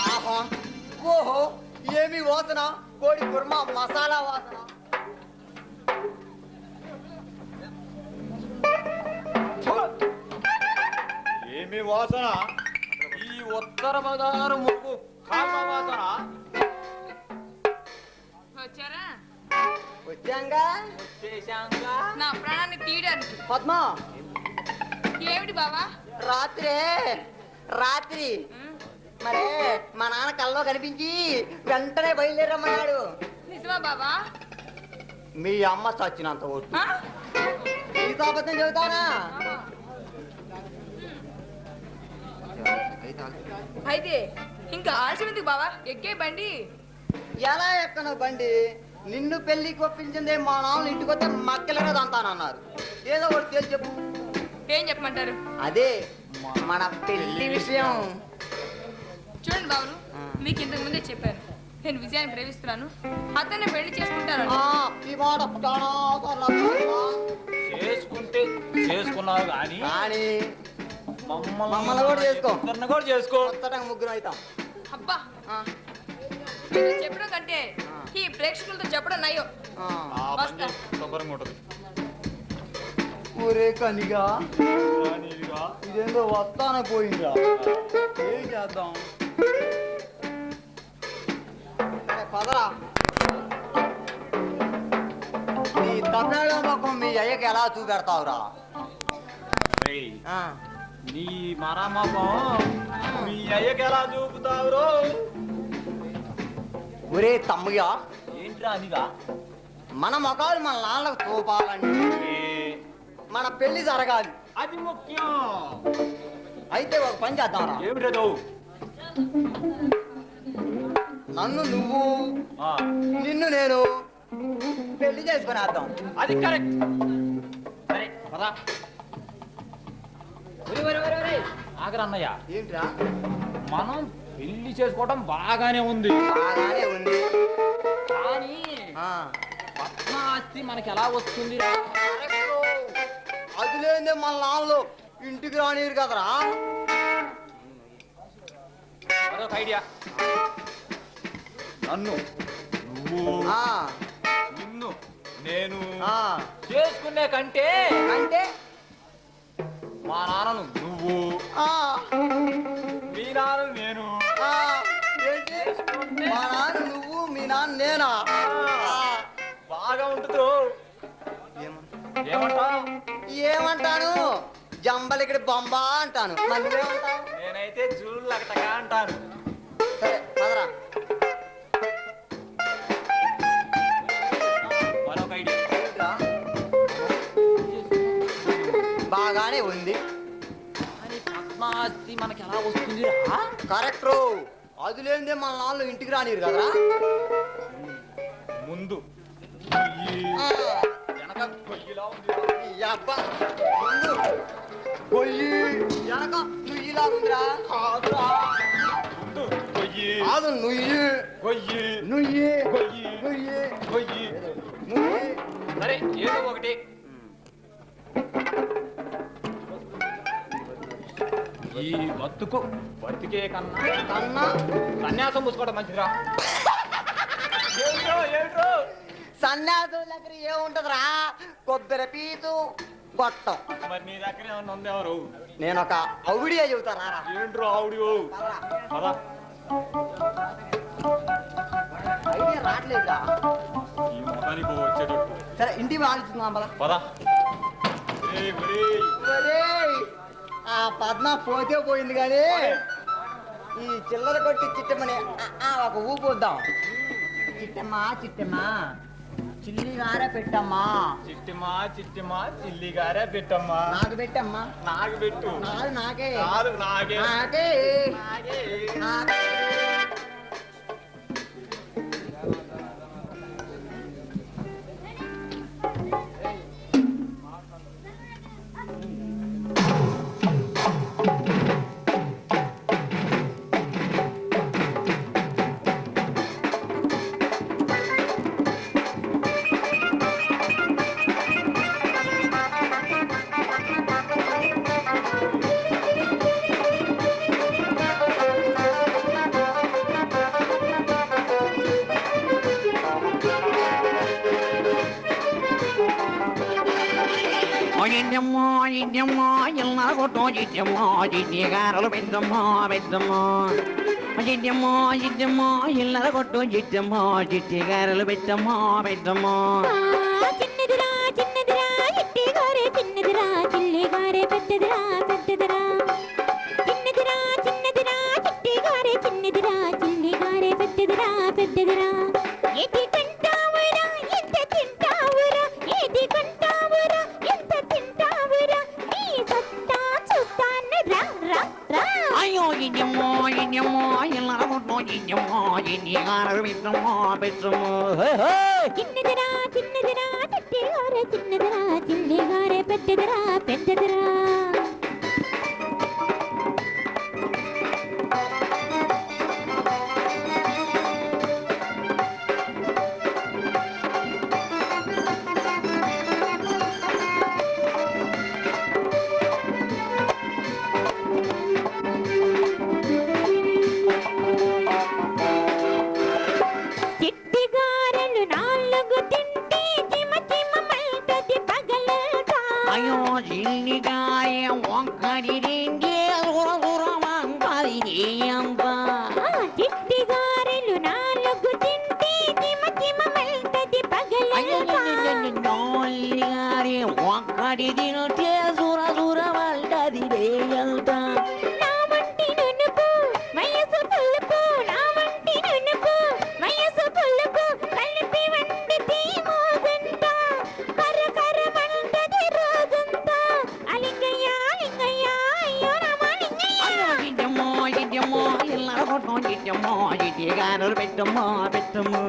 ఆహా ఓహో ఏమి వాసన కోడి కుర్మా మసాలా వాసన ఏమి వాసన ఈ ఉత్తర పదహారు ముగ్గు కామ వాసన వచ్చారా వచ్చాంగా చేశాంగా నా ప్రాణాన్ని తీయడానికి పద్మ ఏమిటి బావా రాత్రి మరే మా నాన్న కల్లో కనిపించి వెంటనే బయలుదేరమ్మన్నాడు. నిజమా బావా? మీ అమ్మ చచ్చినంత ఓటు ఆ? అబద్ధం చెబుతానా? అయితే ఇంకా ఆలస్యం ఎందుకు బావా? ఎక్కే బండి. ఎలా ఎక్కను బండి? నిన్ను పెళ్లికి ఒప్పించిందే మా నాన్న ఇంటికి వస్తే మక్కలనే దంతానన్నారు. ఏదో ఒకటి తెలిసి చెప్పు. ఏం చెప్పమంటారు? అదే మన పెళ్లి విషయం. చూడండి బాబులు, మీకు ఇంతకు ముందే చెప్పాను, నేను విజయాన్ని ప్రేమిస్తున్నాను, అతన్ని పెళ్లి చేసుకుంటాను. ఈ మాట చేసుకుంటే చేసుకున్నావు కానీ కానీ మమ్మల్ని కూడా చేసుకో, ఇద్దరిని కూడా చేసుకో. ముగ్గురు అవుతాం. అబ్బా, మీరు చెప్పడం కంటే ఈ ప్రేక్షకులతో చెప్పడం నయ్యో. వస్తా. శుభ్రంగా ఉంటుంది. ఊరే కనిగా ఇదేందో వస్తానే పోయిందా? ఏం చేద్దాం? పదరా. నీ తమిళ ముఖం మీ అయ్యకి ఎలా చూపెడతావురా? రేయ్, నీ మరమ్మకం మీ అయ్యకి ఎలా చూపుతావురో? ఒరే తమ్ముగా, ఏంట్రా అనిగా? మన ముఖాలు మన నాన్నకు చూపాలంటే మన పెళ్లి జరగాలి. అది ముఖ్యం. అయితే ఒక పని చేద్దాంరా. ఏమిటో? నన్ను నువ్వు, నిన్ను నేను పెళ్లి చేసుకునేద్దాం. అది కరెక్ట్. సరే పదా. ఆగరన్నయ్య, ఏంట్రా? మనం పెళ్లి చేసుకోవడం బాగానే ఉంది, బాగానే ఉంది. కానీ ఆస్తి మనకి ఎలా వస్తుంది? అది లేదే మన నాన్నలు ఇంటికి రానిరు కదరా. అదొక ఐడియా. నన్ను నువ్వు, నిన్ను నేను చేసుకునే కంటే అంటే మా నాన్నను నువ్వు, మీ నాన్న నేను. ఏంటి? మా నాన్న నువ్వు, మీ నాన్న నేనా? బాగా ఉంటుందో. ఏమంటా? ఏమంటాను? జంబలికడి బొంబ అంటాను. నువ్వేమంటావు? నేనైతే జూలు లగటగా అంటాను. సరే పదరా. మరొక ఐడియా. బాగానే ఉంది. కానీ పద్మాస్తి మనకి ఎలా వస్తుంది? కరెక్ట్. అది లేదే మన నాన్న ఇంటికి రానిరు కదరా. ముందు వెనక గొయ్యిలా ఉంది. ముందు గొయ్యి, వెనక నుయ్యిలా ఉందిరా. కాదురా, ముందు గొయ్యి, కాదు నుయ్యి, గొయ్యి, నుయ్యి, గొయ్యి, నుయ్యి, గొయ్యి, నుయ్యి. సరే ఏదో ఒకటి. ఈ బతుకు బతికే కన్నా సన్యాసం పూసుకోవడం మంచిదిరా. ఏమిటో సన్యాసం దగ్గర ఏముంటదిరా? కొబ్బరి పీచు గొట్టం. మరి నీ దగ్గర ఏమన్నా ఉందేవరు? నేను ఒక అవుడియా చెబుతారా? ఏంట్రో ఆవిడ పదా. ఐడియా రావట్లేదురా. ఈ మొహానికి వచ్చేటట్టు. సరే ఇంటికి ఆలోచిస్తున్నాం పద. పదా. ఒరేయ్, ఆ పద్మ పోతే పోయింది కానీ ఈ చిల్లర కొట్టి చిట్టమ్మని ఒక ఊపు వద్దాం. చిట్టమ్మా చిట్టమ్మా చిల్లి గారే పెట్టమ్మా. చిట్టిమా చిట్టిమా చిల్లి గారే పెట్టమ్మా. నాకు పెట్టమ్మా. నాకు పెట్టు. నాది నాకే. కాదు నాకే. నాకే. నాకే. చిట్టమ్మా ఇలా కొట్టు చిట్టమ్మా చిట్టిగారలు పెద్దమ్మా పెద్దమ్మా చిట్టమ్మా ఇలా కొట్టు చిట్టమ్మా చిట్టిగారలు పెద్దమ్మా పెద్దమ్మా చిన్నదిరా చిన్నదిరా ఇట్టి గారే చిన్నదిరా చిల్లి గారే పెద్దదిరా పెద్దదిరా చిన్నదిరా చిన్నదిరా చిట్టిగారే చిన్నదిరా చిల్లిగారే పెద్దదిరా పెద్దదిరా ఏది కంటావురా ఎంత తింటావురా ఏది కంటావురా ఎంత తింటావురా నీ సత్తా చూస్తాను రా రా రా అయ్యో ఇన్నెమ్మో ఇల్లరగొట్టు ఇన్నెమ్మో ఇన్నిగారు పెద్దమ్మో పెద్దమ్మో చిన్నదిరా చిన్నదిరా చిట్టిగారే చిన్నదిరా చిల్లిగారే పెద్దదిరా పెద్దదిరా చిట్టిగారెలు నాలుగు తింటే చిమ చిమ మల్టది పగలగా అయ్యో చిల్లిగాయ ఒక్కడి రెండే దూరమంటది అంతా చిట్టిగారెలు నాలుగు తింటే చిమ చిమ మల్టది పగలగా గారి ఒక్కడి తింటే దూరమంటది అంతా నా వంటి నునుపు వయసు పులుపు నా వంటి నునుపు వయసు పులుపు కలిపి వంటి తీమోదంతా కర్ర కర్ర మంటది రోజంతా అలింగయ్య అలింగయ్య అయ్యో రామాలింగయ్య ఇద్దమ్మో ఇల్లరగొట్టు ఇద్దమ్మో ఇట్టిగారు పెద్దమ్మో పెద్దమ్మో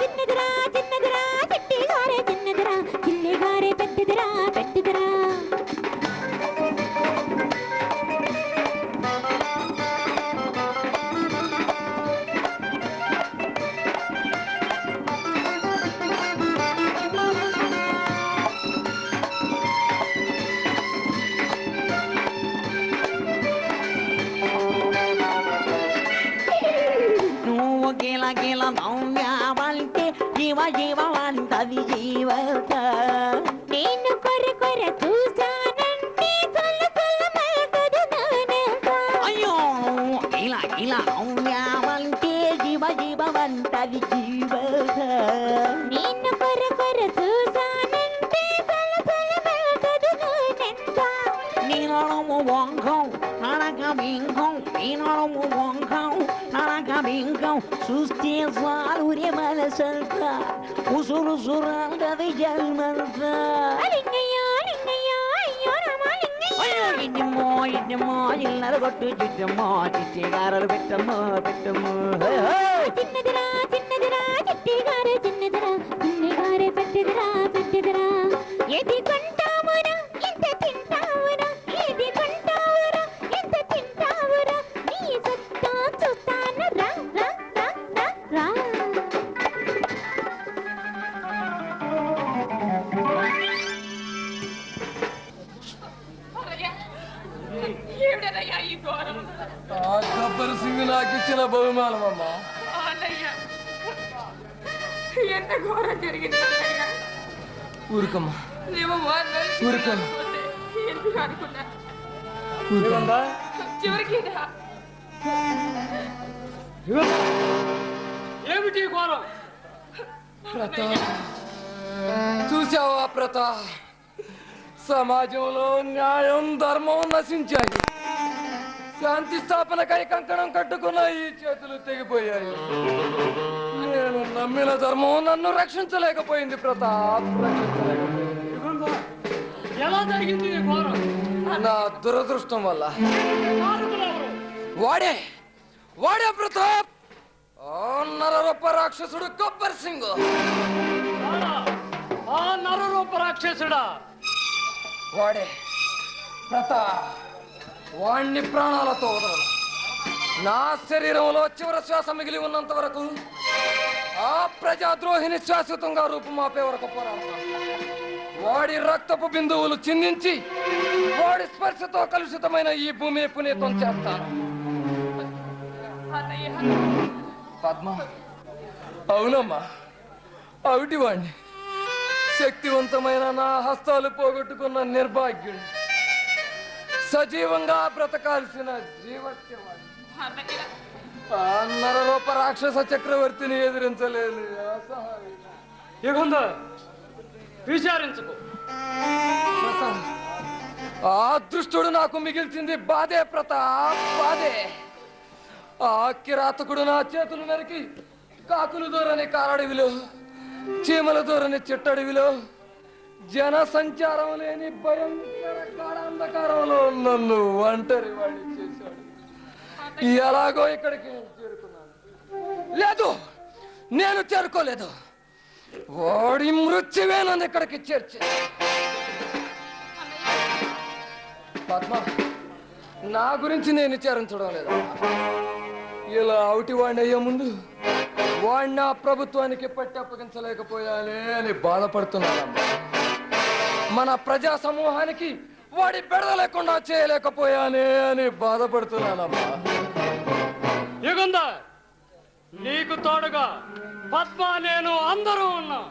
చిన్నదిరా చిన్నదిరా చిట్టిగారే చిన్నదిరా చిల్లిగారే పెద్దదిరా పెద్దదిరా నువ్వు గిల గిల నవ్వావంటే జీవంటది జీవత నేను కొర కొర చూసానంటే కొల్ల కొల్ల మల్గదు నానక అయ్యో ఇలా నవ్వావంటే జీవంటది జీవత నేను కొర కొర చూసానంటే కొల్ల కొల్ల మల్గదు నానక నీనము వంకం నడక బింకం నీనము వంకం నడక బింకం చూస్తే సారురే మనసంత ఉసురు సురంటది జన్మంత అలింగయ్య అలింగయ్య అయ్యో రామాలింగయ్య అయ్యో ఇన్నెమ్మో ఇల్లరగొట్టు చిట్టమ్మో చిట్టిగారలు పెట్టమ్మో పెట్టమ్మో చిన్నదిరా చిన్నదిరా చిట్టిగారే చిన్నదిరా చిన్నిగారే పెద్దదిరా పెద్దదిరా ఏది కొంటావురా ఎంత తింటావురా ఏది కొంటావురా ఎంత తింటావురా నీ సత్తా చూస్తాను రా రా రా రా రా ఏమిటనయ్యా ఈ ఘోరం ఆ గబ్బర్ సింగ్ నాకు ఇచ్చిన బహుమానం అమ్మా. అన్నయ్య ఎంత ఘోరం జరిగింది అన్నయ్య ఊరుకమ్మా నీవు ఊరుకో. ఎందుకు అనుకున్నా ఊరుకమ్మా. చివరికి ఏమిటి ఈ ఘోరం? ప్రతాప్ చూసావా ప్రతాప్, సమాజంలో న్యాయం ధర్మం నశించాయి. శాంతి స్థాపనకై కంకణం కట్టుకున్న ఈ చేతులు తెగిపోయాయి. నేను నమ్మిన ధర్మం నన్ను రక్షించలేకపోయింది ప్రతాప్, రక్షించలేకపోయింది. ఇదిగో, ఎలా జరిగింది ఈ ఘోరం? నా దురదృష్టం వల్ల. కారకులెవరు? వాడే వాడే ప్రతాప్, ఆ నరరూప రాక్షసుడు గబ్బర్ సింగ్. వాడా? ఆ నరరూప రాక్షసుడా? వాడే ప్రతాప్, వాణ్ణి ప్రాణాలతో వదలను. నా శరీరంలో చివరి శ్వాస మిగిలి ఉన్నంత వరకు ఆ ప్రజాద్రోహిని శాశ్వతంగా రూపుమాపే వరకు పోరాడతాను. వాడి రక్తపు బిందువులు చిందించి వాడి స్పర్శతో కలుషితమైన ఈ భూమి పునీతం చేస్తాను. పద్మ, అవునమ్మా, అవిటి వాణ్ణి, శక్తివంతమైన నా హస్తాలు పోగొట్టుకున్న నిర్భాగ్యుణ్ణి, సజీవంగా బ్రతకాల్సిన జీవత్యవాణ్ణి, ఆ నరరూప రాక్షస చక్రవర్తిని ఎదిరించలేదు అసహాయం. ఇగుందా విచారించుకో. ఆ అదృష్టుడు నాకు మిగిల్చింది బాధే ప్రతాప్, బాధే. ఆ కిరాతకుడు నా చేతులు నరికి కాకులు దూరని కారడవిలో, చీమల దూరని చిట్టడవిలో, జన సంచారం లేని భయంకర గాఢాంధకారంలో నన్ను ఒంటరి వాడిని చేశాడు. ఎలాగో ఇక్కడికి చేరుకున్నాను. లేదు, నేను చేరుకోలేదు. వాడి మృత్యువే నన్ను ఇక్కడికి చేర్చి. పద్మ, నా గురించి నేను విచారించడం లేదు. ఇలా అవుటి వాడిని అయ్యే ముందు వాడిని నా ప్రభుత్వానికి పట్టి అప్పగించలేకపోయానే అని బాధపడుతున్నానమ్మా. మన ప్రజా సమూహానికి వాడి బెడద లేకుండా చేయలేకపోయానే అని బాధపడుతున్నానమ్మా. యుగంధర్, నీకు తోడుగా పద్మ, నేను అందరూ ఉన్నాం.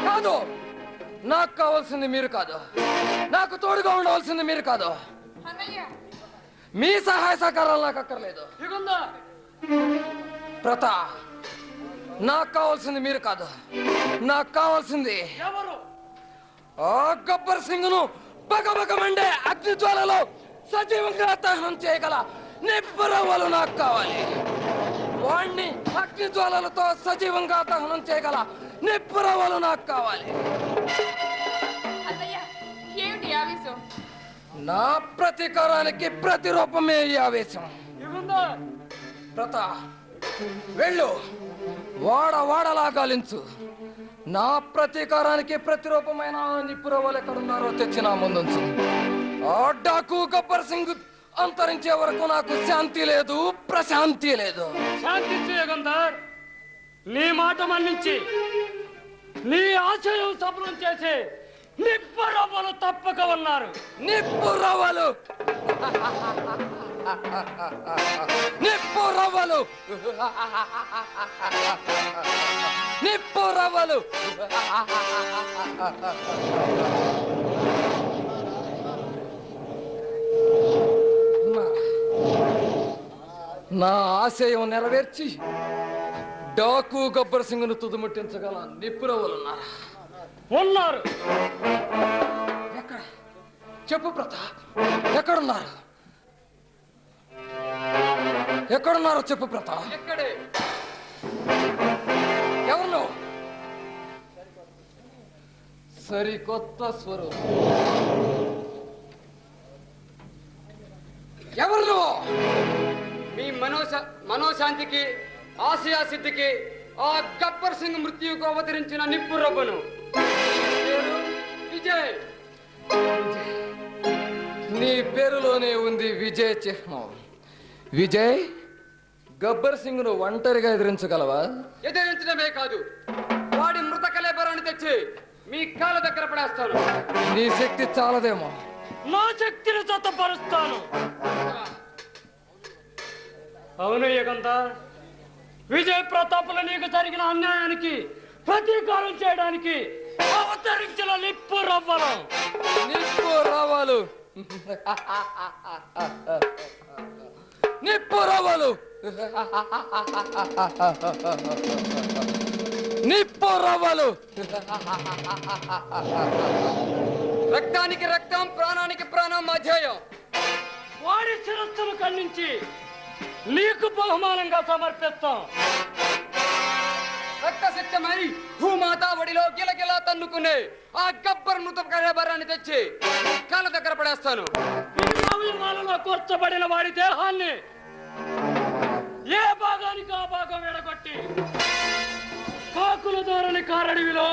కాదు, నాకు కావాల్సింది మీరు కాదు, నాకు తోడుగా ఉండవలసింది మీరు కాదు. అన్నయ్య, మీ సహాయ సహకారాలు నాకు అక్కర్లేదు. యుగంధర్, ప్రతా, నాకు కావాల్సింది మీరు కాదు, నాకు కావాల్సింది ఎవరు? ఆ గబ్బర్ సింగ్ ను బగబగ మండే అగ్నిజ్వాలలో సజీవంగా దహనం చేయగల నిప్పురవ్వలు నాకు కావాలి. వాణ్ణి అగ్నిజ్వాలలతో సజీవంగా దహనం చేయగల నిప్పురవ్వలు నాకు కావాలి. అన్నయ్య, ఏమిటి ఆవేశం? నా ప్రతీకారానికి ప్రతిరూపమే ఈ ఆవేశం. యుగంధర్, ప్రతా, వెళ్ళు, వాడలా గాలించు. నా ప్రతీకారానికి ప్రతిరూపమైన నిప్పురవ్వలు ఎక్కడున్నారో తెచ్చి నా ముందుంచు. ఆ డాకు గబ్బర్ సింగ్ అంతరించే వరకు నాకు శాంతి లేదు, ప్రశాంతి లేదు. శాంతించు యుగంధర్. నీ మాట మన్నించి నీ ఆశయం సఫలం చేసి నిప్పురవ్వలు తప్పక ఉన్నారు. నిప్పురవ్వలు, నిప్పురవ్వలు, నిప్పురవ్వలు. నా ఆశయం నెరవేర్చి డాకు గబ్బర్ సింగ్ ను తుదుముట్టించగల నిప్పురవ్వలున్నారా? ఉన్నారు. ఎక్కడ? చెప్పు ప్రతాప్, ఎక్కడున్నారు? ఎక్కడున్నారో చెప్పు ప్రతాప్. ఎక్కడే? ఎవరు? సరికొత్త స్వరం. ఎవరు? మీ మనోశాంతికి, ఆశయా సిద్ధికి ఆ గబ్బర్ సింగ్ మృత్యువుకు అవతరించిన నిప్పురవ్వను. పేరు విజయ్. నీ పేరులోనే ఉంది విజయ్ చిహ్నం. విజయ్, గబ్బర్ సింగ్ ను ఒంటరిగా ఎదిరించగలవా? ఎదిరించడమే కాదు, వాడి మృత కలేబరాన్ని తెచ్చి మీ కాళ్ళ దగ్గర పడేస్తాను. నీ శక్తి చాలదేమో. నా శక్తిని జతపరుస్తాను. అవును యుగంధర్, విజయ్ ప్రతాపుల నీకు జరిగిన అన్యాయానికి ప్రతీకారం చేయడానికి అవతరించిన నిప్పురవ్వలు. నిప్పురవ్వలు, నిప్పురవ్వలు, నిప్పురవ్వలు. రక్తానికి రక్తం, ప్రాణానికి ప్రాణం అధ్యాయం. వాడి శిరస్సును ఖండించి నీకు బహుమానంగా సమర్పిస్తాం. రక్తసిక్తమై భూమాత ఒడిలో గిలగిలా తన్నుకునే ఆ గబ్బర్ మృత కలేబరాన్ని తెచ్చి కాళ్ళ దగ్గర పడేస్తాను. విమానంలో కూర్చబడిన వాడి దేహాన్ని ఏ భాగానికి ఆ భాగం విడగొట్టి కాకుల దూరని కారడవిలో,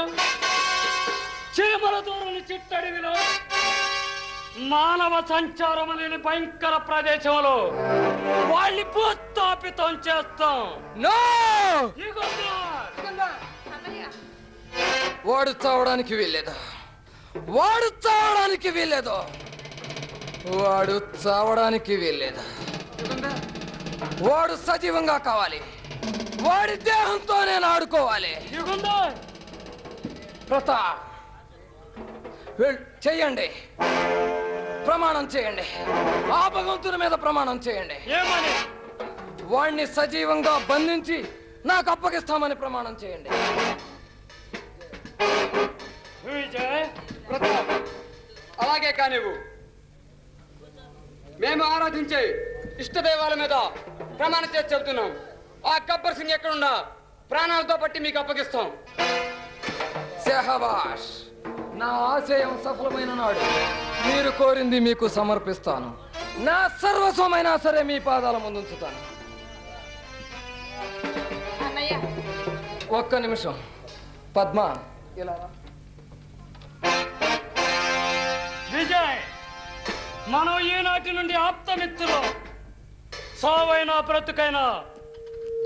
చీమల దూరని చిట్టడవిలో, మానవ సంచారం లేని భయంకర ప్రదేశంలో వాళ్ళని భూస్థాపితం చేస్తాం. నో! యుగంధర్, అన్నయ్య, వాడు చావడానికి వీల్లేదు, వాడు చావడానికి వీల్లేదు, వాడు చావడానికి వీల్లేదు. వాడు సజీవంగా కావాలి. వాడి దేహంతో నేను ఆడుకోవాలి. యుగంధర్, ప్రతాప్, చెయ్యండి, ప్రమాణం చేయండి. ఆ భగవంతుని మీద ప్రమాణం చేయండి. ఏమని? వాణ్ణి సజీవంగా బంధించి నాకు అప్పగిస్తామని ప్రమాణం చేయండి. విజయ్, ప్రతాప్, అలాగే కానివ్వు. మేము ఆరాధించే ఇష్టదైవాల మీద ప్రమాణం చేసి చెబుతున్నాం. ఆ గబ్బర్ సింగ్ ఎక్కడున్నా ప్రాణాలతో పట్టి మీకు అప్పగిస్తాం. శహబాష్, నా ఆశయం సఫలమైన నాడు మీరు కోరింది మీకు సమర్పిస్తాను. నా సర్వస్వమైనా సరే మీ పాదాల ముందుంచుతాను. అన్నయ్య ఒక్క నిమిషం పద్మ, ఇలా రా. విజయ్, మనం ఈనాటి నుండి ఆప్తమిత్రులు. సావైనా బ్రతుకైనా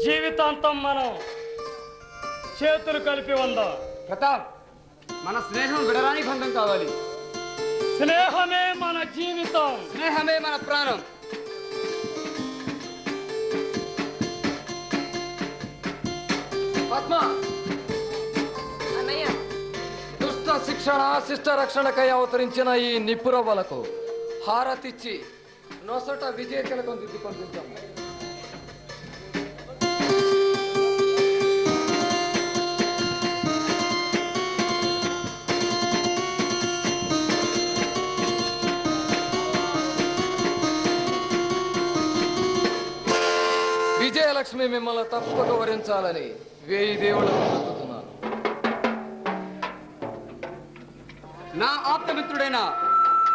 జీవితాంతం మనం చేతులు కలిపి ఉందాం. ప్రతాప్, మన స్నేహం విడరాని బంధం కావాలి. స్నేహమే మన జీవితం, స్నేహమే మన ప్రాణం. పద్మ, అన్నయ్య దుష్ట శిక్షణ శిష్ట రక్షణకై అవతరించిన ఈ నిపురవలకు హారతిచ్చి నొసట విజయ తిలకం దిద్దు పంపించాం. విజయలక్ష్మి మిమ్మల్ని తప్పక వరించాలని 1000 దేవుళ్ళకు మొక్కుతున్నాను. నా ఆప్తమిత్రుడైన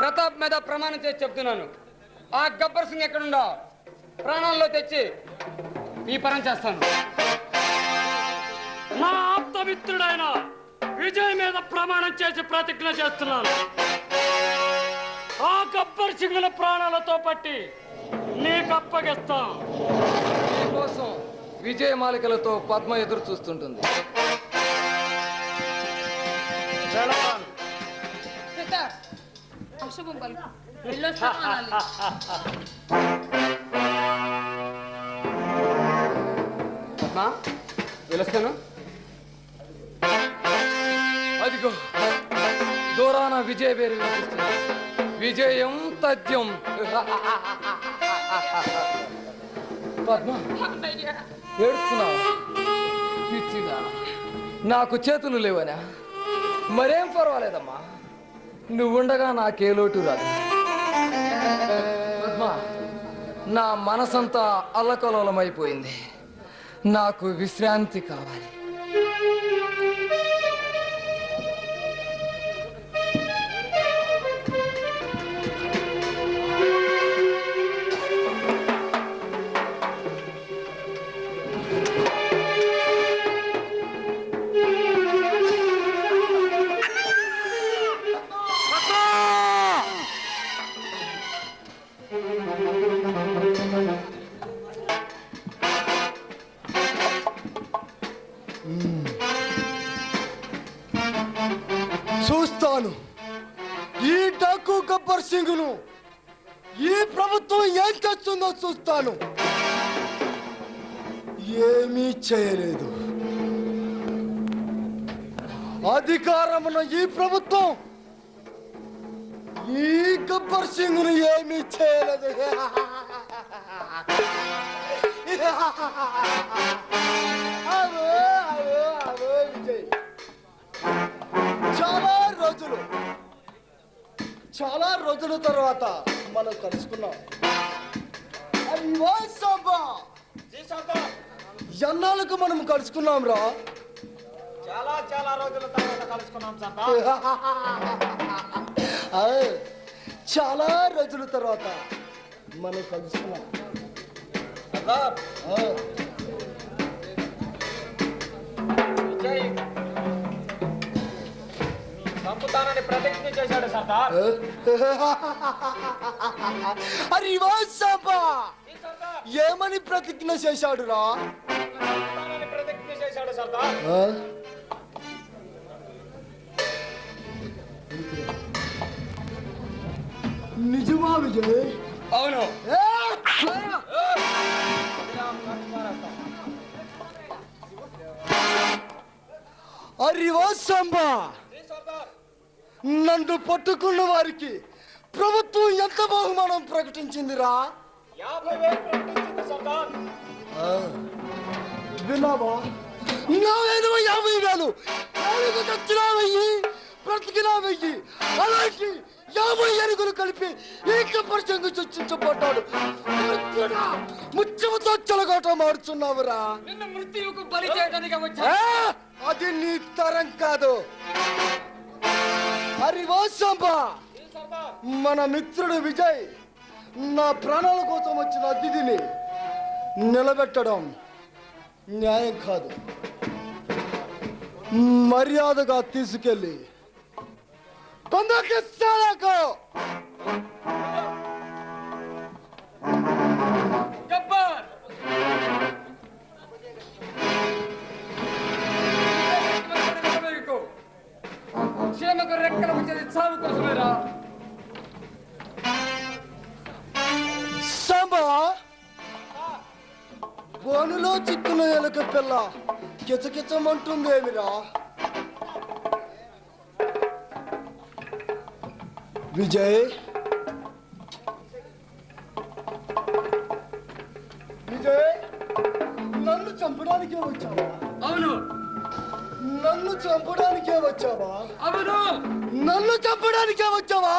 ప్రతాప్ మీద ప్రమాణం చేసి చెప్తున్నాను. ఆ గబ్బర్ సింగ్ ఎక్కడుండా ప్రాణాల్లో తెచ్చి మీ పరం చేస్తాను. నా ఆప్తమిత్రుడైన విజయ్ మీద ప్రమాణం చేసి ప్రతిజ్ఞ చేస్తున్నాను. ఆ గబ్బర్ సింగుల ప్రాణాలతో పట్టి నీకు అప్పగిస్తాం. మీకోసం విజయమాలికలతో పద్మ ఎదురు చూస్తుంటుంది. ప్రతాప్ అశుభం పలుకు. వెళ్ళొస్తాను అనాలి. పద్మా, వెళ్ళొస్తాను. అదిగో దూరాన విజయ పేరు వినిపిస్తుంది. విజయం తథ్యం. పద్మ, అన్నయ్య ఏడుస్తున్నావా? పిచ్చిదా, నాకు చేతులు లేవనా? మరేం పర్వాలేదమ్మా, నువ్వుండగా నాకే లోటు రాదు. పద్మ, నా మనసంతా అల్లకలోలమైపోయింది. నాకు విశ్రాంతి కావాలి. చూస్తాను ఈ డాకు గబ్బర్ సింగ్ను ఈ ప్రభుత్వం ఏం చేస్తుందో చూస్తాను. ఏమీ చేయలేదు. అధికారమున్న ఈ ప్రభుత్వం ఈ గబ్బర్ సింగ్ను ఏమీ చేయలేదు. అవో అవో అవో విజయ్, చాలా రోజుల తర్వాత మనం కలుసుకున్నాం. అది ఎన్నాళ్ళకు మనం కలుసుకున్నాం రా? చాలా రోజుల తర్వాత కలుసుకున్నాం సార్. చాలా రోజుల తర్వాత మనం కలుసుకున్నాం. విజయ్ చంపుతానని ప్రతిజ్ఞ చేశాడు సర్దార్. అరే ఏమని ప్రతిజ్ఞ చేశాడు రా? ప్రతిజ్ఞ చేశాడు సర్దార్. నిజమా విజయ్? అవును. అరివాసంబా, నన్ను పట్టుకున్న వారికి ప్రభుత్వం ఎంత బహుమానం ప్రకటించిందిరా? 50,000 ప్రకటించింది సర్దార్. విన్నావా? 50,000 చచ్చినా వెయ్యి, బ్రతికినా వెయ్యి. అలాంటి 50 ఏనుగులు కలిపి ఈ గబ్బర్ సింగ్ చొచ్చించబడ్డాడు. ముత్యముతో చెలగాట మాడుచున్నావురా. నిన్ను మృత్యువుకు బలి చేయడానికి వచ్చా. అది నీ తరం కాదు. అరివో సాంబా, మన మిత్రుడు విజయ్ నా ప్రాణాల కోసం వచ్చిన అతిథిని నిలబెట్టడం న్యాయం కాదు. మర్యాదగా తీసుకెళ్ళి పందకిస్తాలకు. గబ్బర్ క్షేమకు రెక్కలు వచ్చేది చావు కోసమేరా. సాంబా, బోనులో చిక్కున ఎలుక పిల్ల కిచకిచమంటుందేమిరా? విజయ్, విజయ్, నన్ను చంపడానికే వచ్చావా? అవును. నన్ను చంపడానికే వచ్చావా? అవును. నన్ను చంపడానికే వచ్చావా?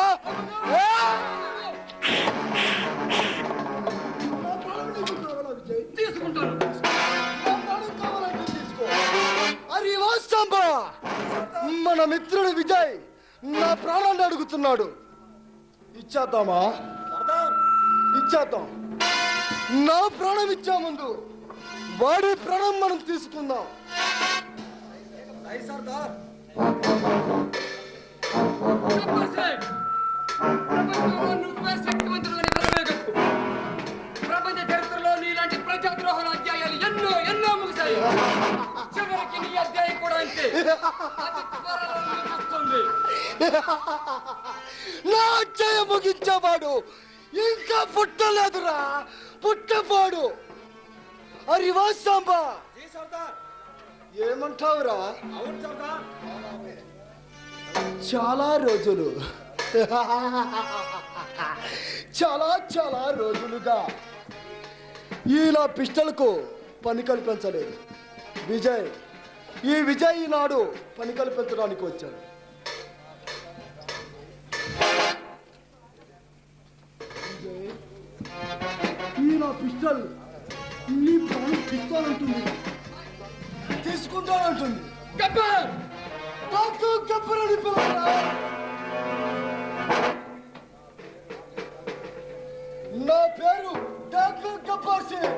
తీసుకుంటాను. అరే వా సాంబా, మన మిత్రుడు విజయ్ నా ప్రాణాన్ని అడుగుతున్నాడు. ఇచ్చేద్దామా? ఇచ్చేద్దాం. నా ప్రాణం ఇచ్చే ముందు వాడి ప్రాణం మనం తీసుకుందాం. గబ్బర్ సింగ్, ప్రపంచంలో నువ్వే శక్తివంతుడని విరవేగొట్టు. ప్రపంచ చరిత్రలో నీలాంటి ప్రజాద్రోహుల అధ్యాయాలు ఎన్నో ఎన్నో ముగిశాయి. చివరికి నీ అధ్యాయం కూడా అంతే. అది త్వరలో ముగుస్తుంది. నా అధ్యాయం ముగించేవాడు ఇంకా పుట్టలేదురా, పుట్టపోడు. అరే వా సాంబా, ఏమంటావురా? చాలా రోజులు చాలా రోజులుగా ఇలా పిస్టల్కు పని కల్పించలేదు. ఈ విజయ్ ఈనాడు పని కల్పించడానికి వచ్చాడు. విజయ్, ఈ నా పిస్టల్ నీ ప్రాణం తీసుకోవాలంటుంది, తీసుకుంటానంటుంది. గబ్బర్, నాకు గబ్బర్ అని పిలవరా? నా పేరు డాక్టర్ గబ్బర్ సింగ్.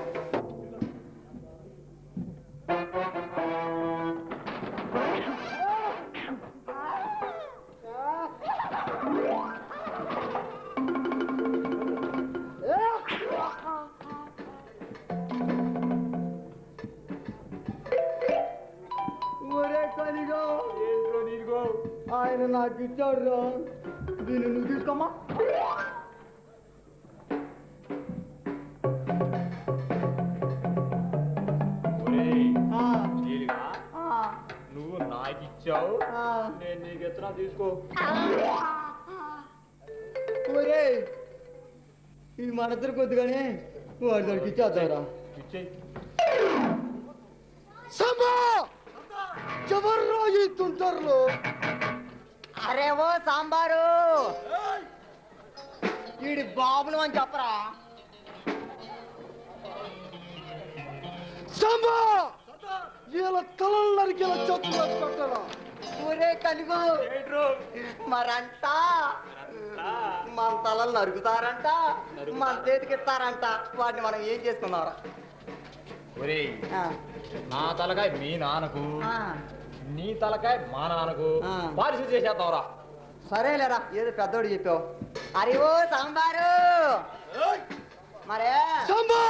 ఒరే కనిగో, ఆయన నాకు ఇచ్చాడు రా, దీన్ని నువ్వు తీసుకోమా. నువ్వు నాకు ఇచ్చావు, నేను నీకు ఎత్తనా తీసుకో. ఒరే, ఇది మన ఇద్దరు కొద్దిగానే వాడి దగ్గరికి ఇచ్చేద్దారా. సమా, ఎవర్రా ఈ తుంటర్లు? అరే ఓ సాంబారు, వీడి బాబులు అని చెప్పరా. సమా, ఇలా తలలు నరికేలా చేతులు పెట్టరా. ఊరే కలుగు, మరంట మన తలలు నరుకుతారంట, మన చేతికి ఇస్తారంట. వాటిని మనం ఏం చేసుకున్నారా? ఒరేయ్, నా తలకాయ మీ నాన్నకు, నీ తలకాయ మా నాన్నకు పారిశు చేసేద్దాంరా. సరేలేరా, ఏదో పెద్దోడు చెప్పావు. అరే ఓ సాంబారు, మరే సమా,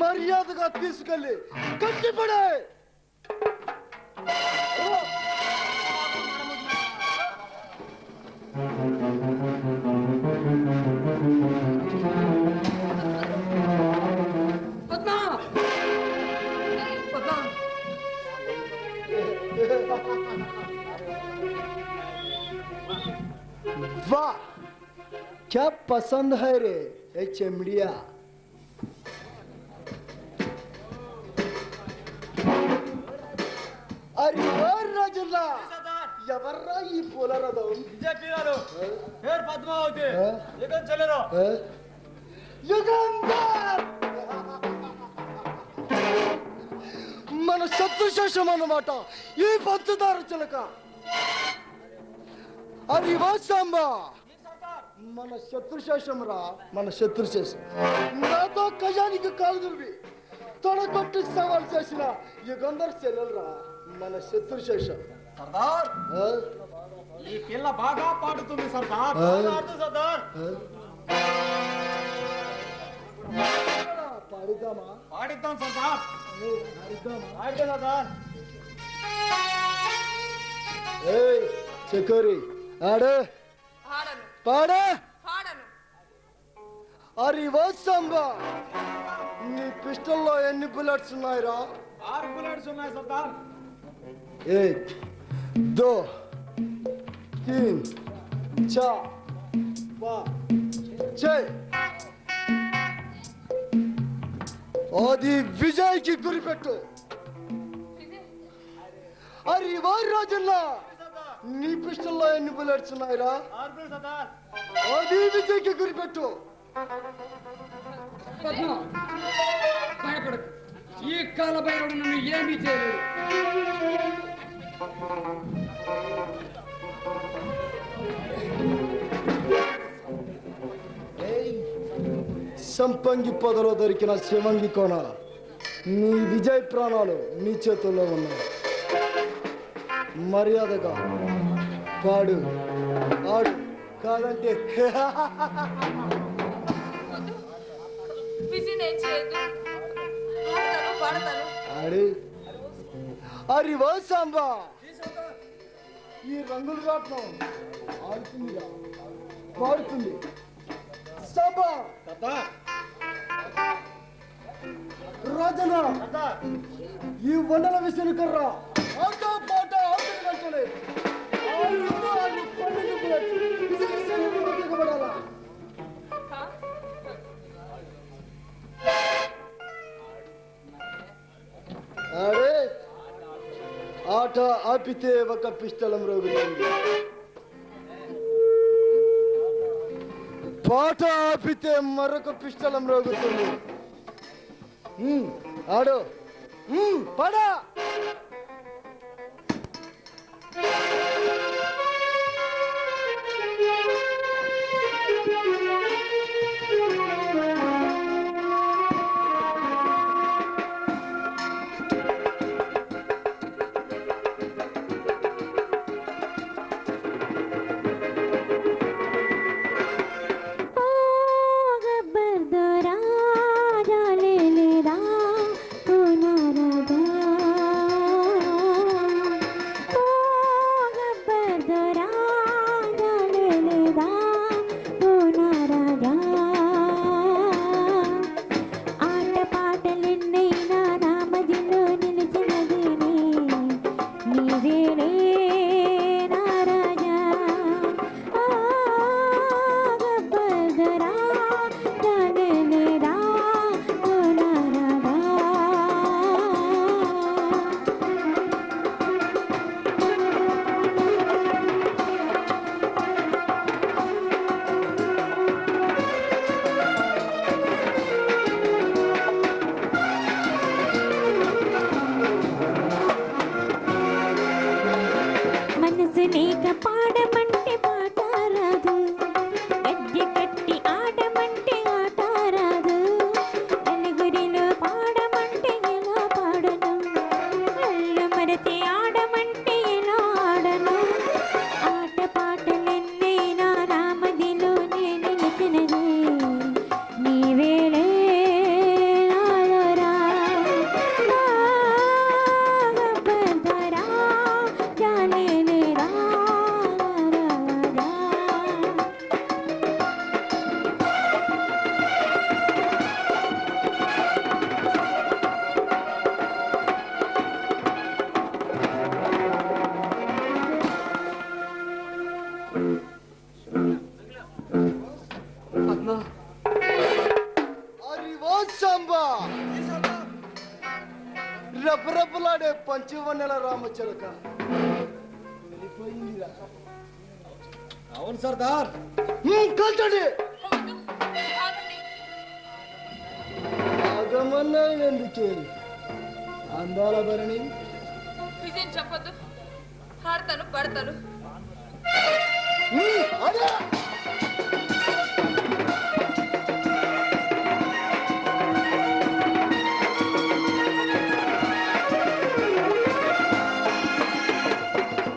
మర్యాదగా తీసుకెళ్ళి కట్టిపడే. పద్మా, పద్మా, वाह, क्या पसंद है रे ए चमड़िया. अरे राजुल्ला, ఎవర్రా ఈ పూలరథం? బీజేపీ గారు పేరు పద్మావతి ఇక చెల్లెరు యుగంధర్! మన శత్రుశేషం అన్నమాట ఈ పంచదార చిలక. అది వాసాంబా మన శత్రుశేషం రా, మన శత్రుశేషం. నాతో కజానికి కాలుదుర్వి తొడగొట్టి సవాల్ చేసిన యుగంధర్ చెల్లెలరా మన శత్రుశేషం. సర్దార్ ఈ పిల్ల బాగా పాడుతుంది సర్దార్. సర్దార్ పాడుదామా? పాడిద్దాం సర్దార్. పాడిద్దాం సర్దార్. ఏయ్ చకోరి ఆడు ఆడను పాడే. పాడను. అరి వాసాంబా నీ పిస్టల్లో ఎన్ని బుల్లెట్స్ ఉన్నాయిరా? 6 బుల్లెట్స్ ఉన్నాయి సర్దార్. 1 2 3 4 5 6 అది విజయ్కి గురిపెట్టు. అరే వారి రాజన్న నీ పిస్టల్లో ఎన్ని బుల్లెట్స్ ఉన్నాయిరా? 6 సర్దార్. అది విజయ్కి గురిపెట్టు. పద్మ, భయపడకు. ఈ కాలభైరవుడు నన్ను ఏమీ చేయలేడు. సంపంగి పొదలో దొరికిన శివంగి కోన నీ విజయ్ ప్రాణాలు నీ చేతుల్లో ఉన్నాయి. మర్యాదగా పాడు ఆడు, కాదంటే బిజీ నేను చేయదు. ఆడతాను పాడతాను. ఆడు. అరి వా సాంబా ఈ రంగులు రాట్నం ఆడుతుందిగా, పాడుతుంది. సాంబా సర్దార్ రాజన సర్దార్. ఈ వండల విసులు కర్ర ఆట పాట ఆటలు వెంటనే దిగబడాలా? ఆడే ఆట ఆపితే ఒక పిస్టలం రోగుతుంది, పాట ఆపితే మరొక పిస్టలం రోగుతుంది. ఆడు పడా. రపరపలాడే పంచవన్నెల రామచిలక పోయిందిరా. అవును సర్దార్, కాల్చండి. వద్దు, ఆగండి. ఆగమన్నా ఎందుకే అందాల భరణి? విజయం చెప్పొద్దు. ఆడతాను, పడతాను. అదే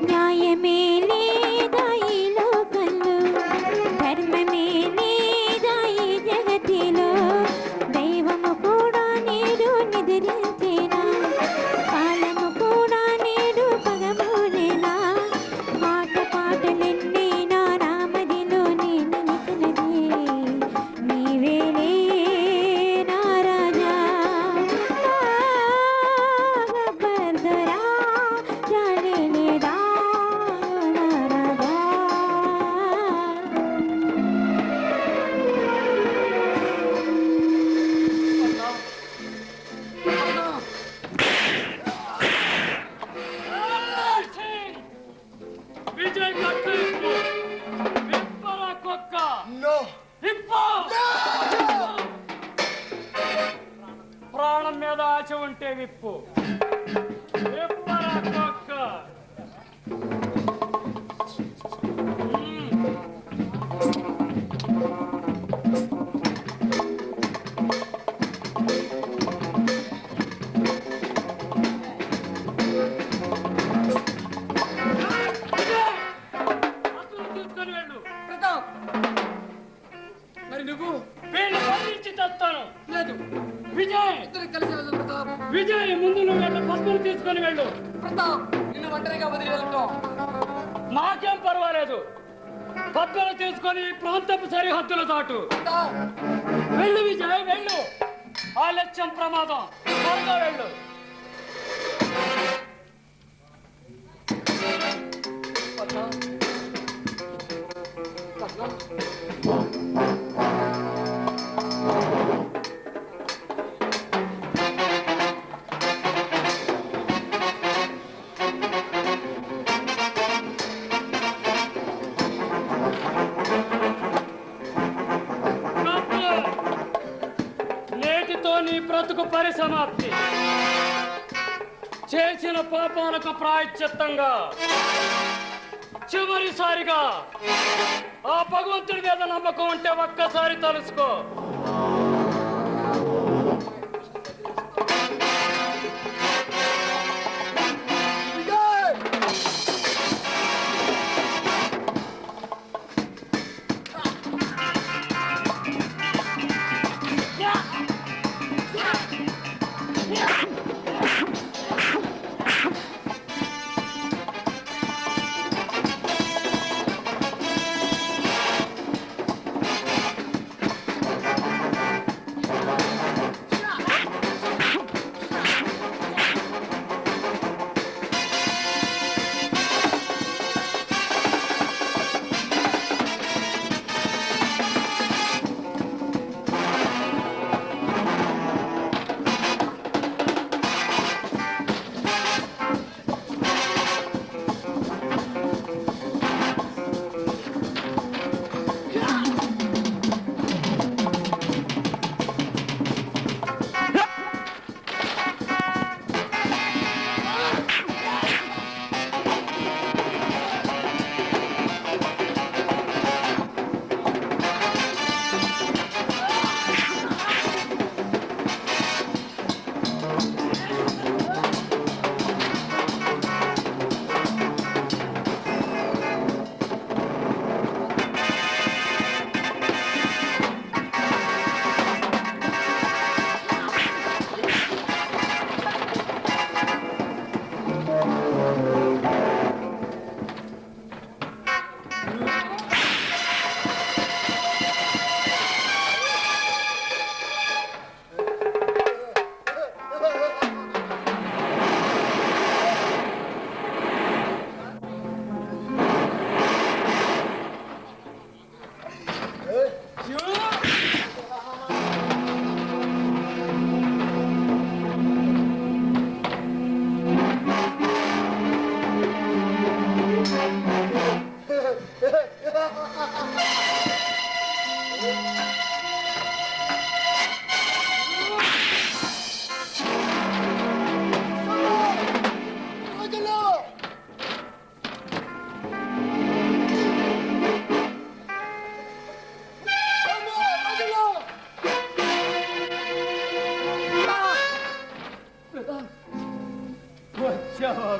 న్యాయమే లేదా ఈ లోకంలో, ధర్మమే లేదా ఈ జగతిలో, దైవము కూడా నేడు నిద్రించేనా, కాలము కూడా నేడు పగబోలేనా, పాట పాటలెన్నీ నా రామదిలో నేను నిలిచినది, నీవేలే నా రాజా, గబ్బర్దరా జాలి లేదా నా రాజా. విజయ్ కట్టు ఇప్పు. విప్పరా కుక్క. నో ఇప్పు. ప్రాణం మీద ఆశ ఉంటే విప్పు. విప్పరా కుక్క. అసలు తీసుకొని వెళ్ళు. ప్రతాప్, మరి నువ్వు? వీళ్ళు బంధించి తెస్తాను. లేదు, విజయ్, ఇద్దరు కలిసి వెళ్దాం ప్రతాప్. విజయ్ ముందు నువ్వు వెళ్ళి పద్మను తీసుకొని వెళ్ళు. ప్రతాప్, నిన్ను ఒంటరిగా వదిలి వెళ్ళటం నాకేం పర్వాలేదు. పద్మను తీసుకొని ఈ ప్రాంతపు సరిహద్దులు దాటు. ప్రతాప్, వెళ్ళు విజయ్, వెళ్ళు. ఆలస్యం ప్రమాదం. త్వరగా వెళ్ళు. పద్మ, పద్మ. గబ్బర్, నేటితో నీ బ్రతుకు పరిసమాప్తి. చేసిన పాపాలకు ప్రాయశ్చిత్తంగా చివరిసారిగా ఆ భగవంతుడి మీద నమ్మకం ఉంటే ఒక్కసారి తలుసుకో. విజయ్!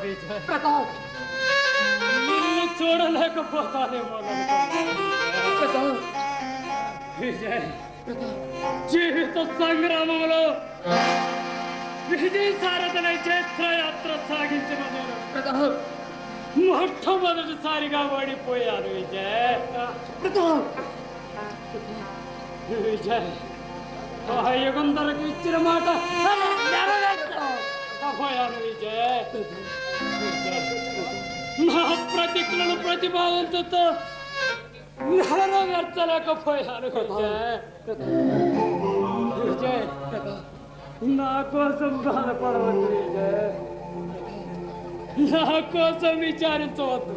విజయ్ ప్రతాప్ నిన్ను చూడలేకపోతానేమో ప్రతాప్ విజయ్ జీవిత సంగ్రామంలో విజయ సారథనై చైత్రయాత్ర సాగించిన నేను ప్రతాప్ మొట్టమొదటిసారిగా ఓడిపోయాను విజయ్. విజయ్ ఆ యుగంధరకు ఇచ్చిన మాట నెరవేర్చలేకపోయాను విజయ్. నా ప్రతిజ్ఞను ప్రతిపాదనతో నెరవేర్చలేకపోయాను విజయ్. విజయ్ నా కోసం బాధపడవద్దు విజయ్. నా కోసం విచారించవద్దు.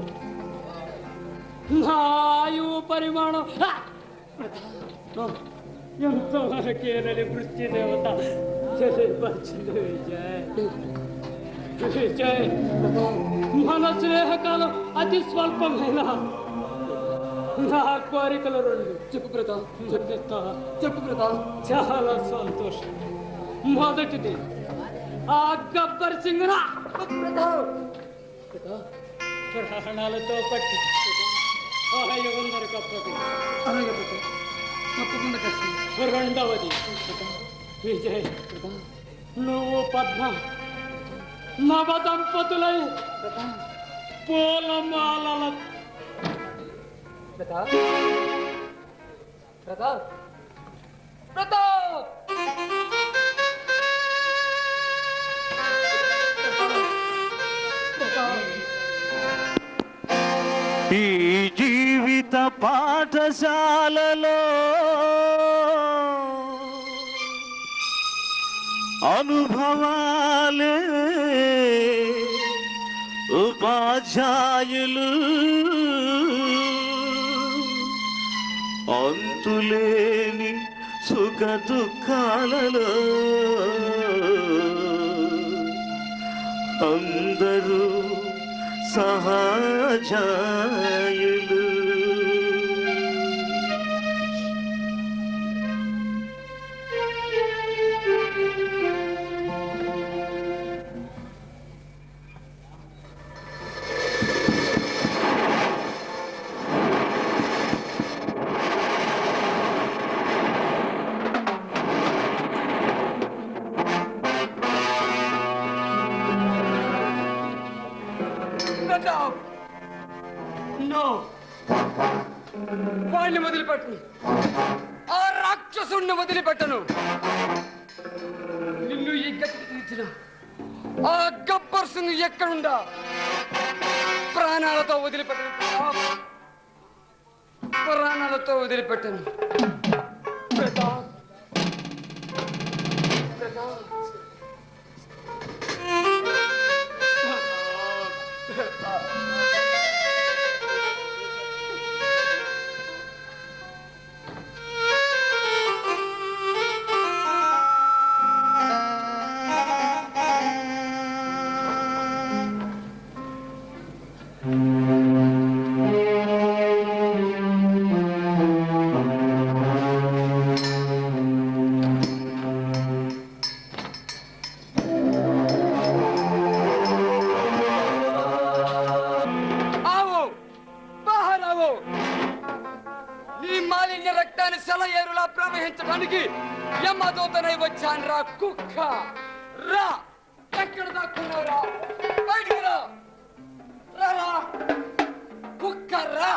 నా ఆయువు పరిమాణం ఎంతవరకేనని వృత్తి దేవత తెలియపరిచింది విజయ్. విజయ్ మన స్నేహకాలం అతి స్వల్పమైన నా కోరికలు రెండు చెప్పు ప్రతాప్ చెప్పిస్తా. చెప్పు ప్రతాప్ చాలా సంతోషం. మొదటిది ఆ గబ్బర్ సింగ్ ప్రాణాలతో పట్టి యుగంధరకు అప్పగించు. అలాగే ప్రతాప్ తప్పకుండా కష్టం. రెండవది విజయ్ నువ్వు పద్మ నవ దంపతులై పూలమాలల ప్రతాప్ ప్రతాప్ ప్రతాప్ ఈ జీవిత పాఠశాలలో అనుభవాలే ఉపాధ్యాయులు అంతులేని సుఖ దుఃఖాలలో అందరూ సహజాయులు. ప్రతాప్ నో వాడిని వదిలిపెట్టను. ఆ రాక్షసుణ్ణి వదిలిపెట్టను. నిన్ను ఈ గతికి తీర్చిన ఆ గబ్బర్ సింగ్ ఎక్కడుందా ప్రాణాలతో వదిలిపెట్టను ప్రతాప్. ప్రాణాలతో వదిలిపెట్టను ప్రతాప్. ప్రతాప్ రక్తాన్ని సెలయేరులా ప్రవహించడానికి యమదూతనై వచ్చాను రా కుక్క. రా ఎక్కడ దాక్కున్నావురా? బయటికి రా. రా కుక్క రా.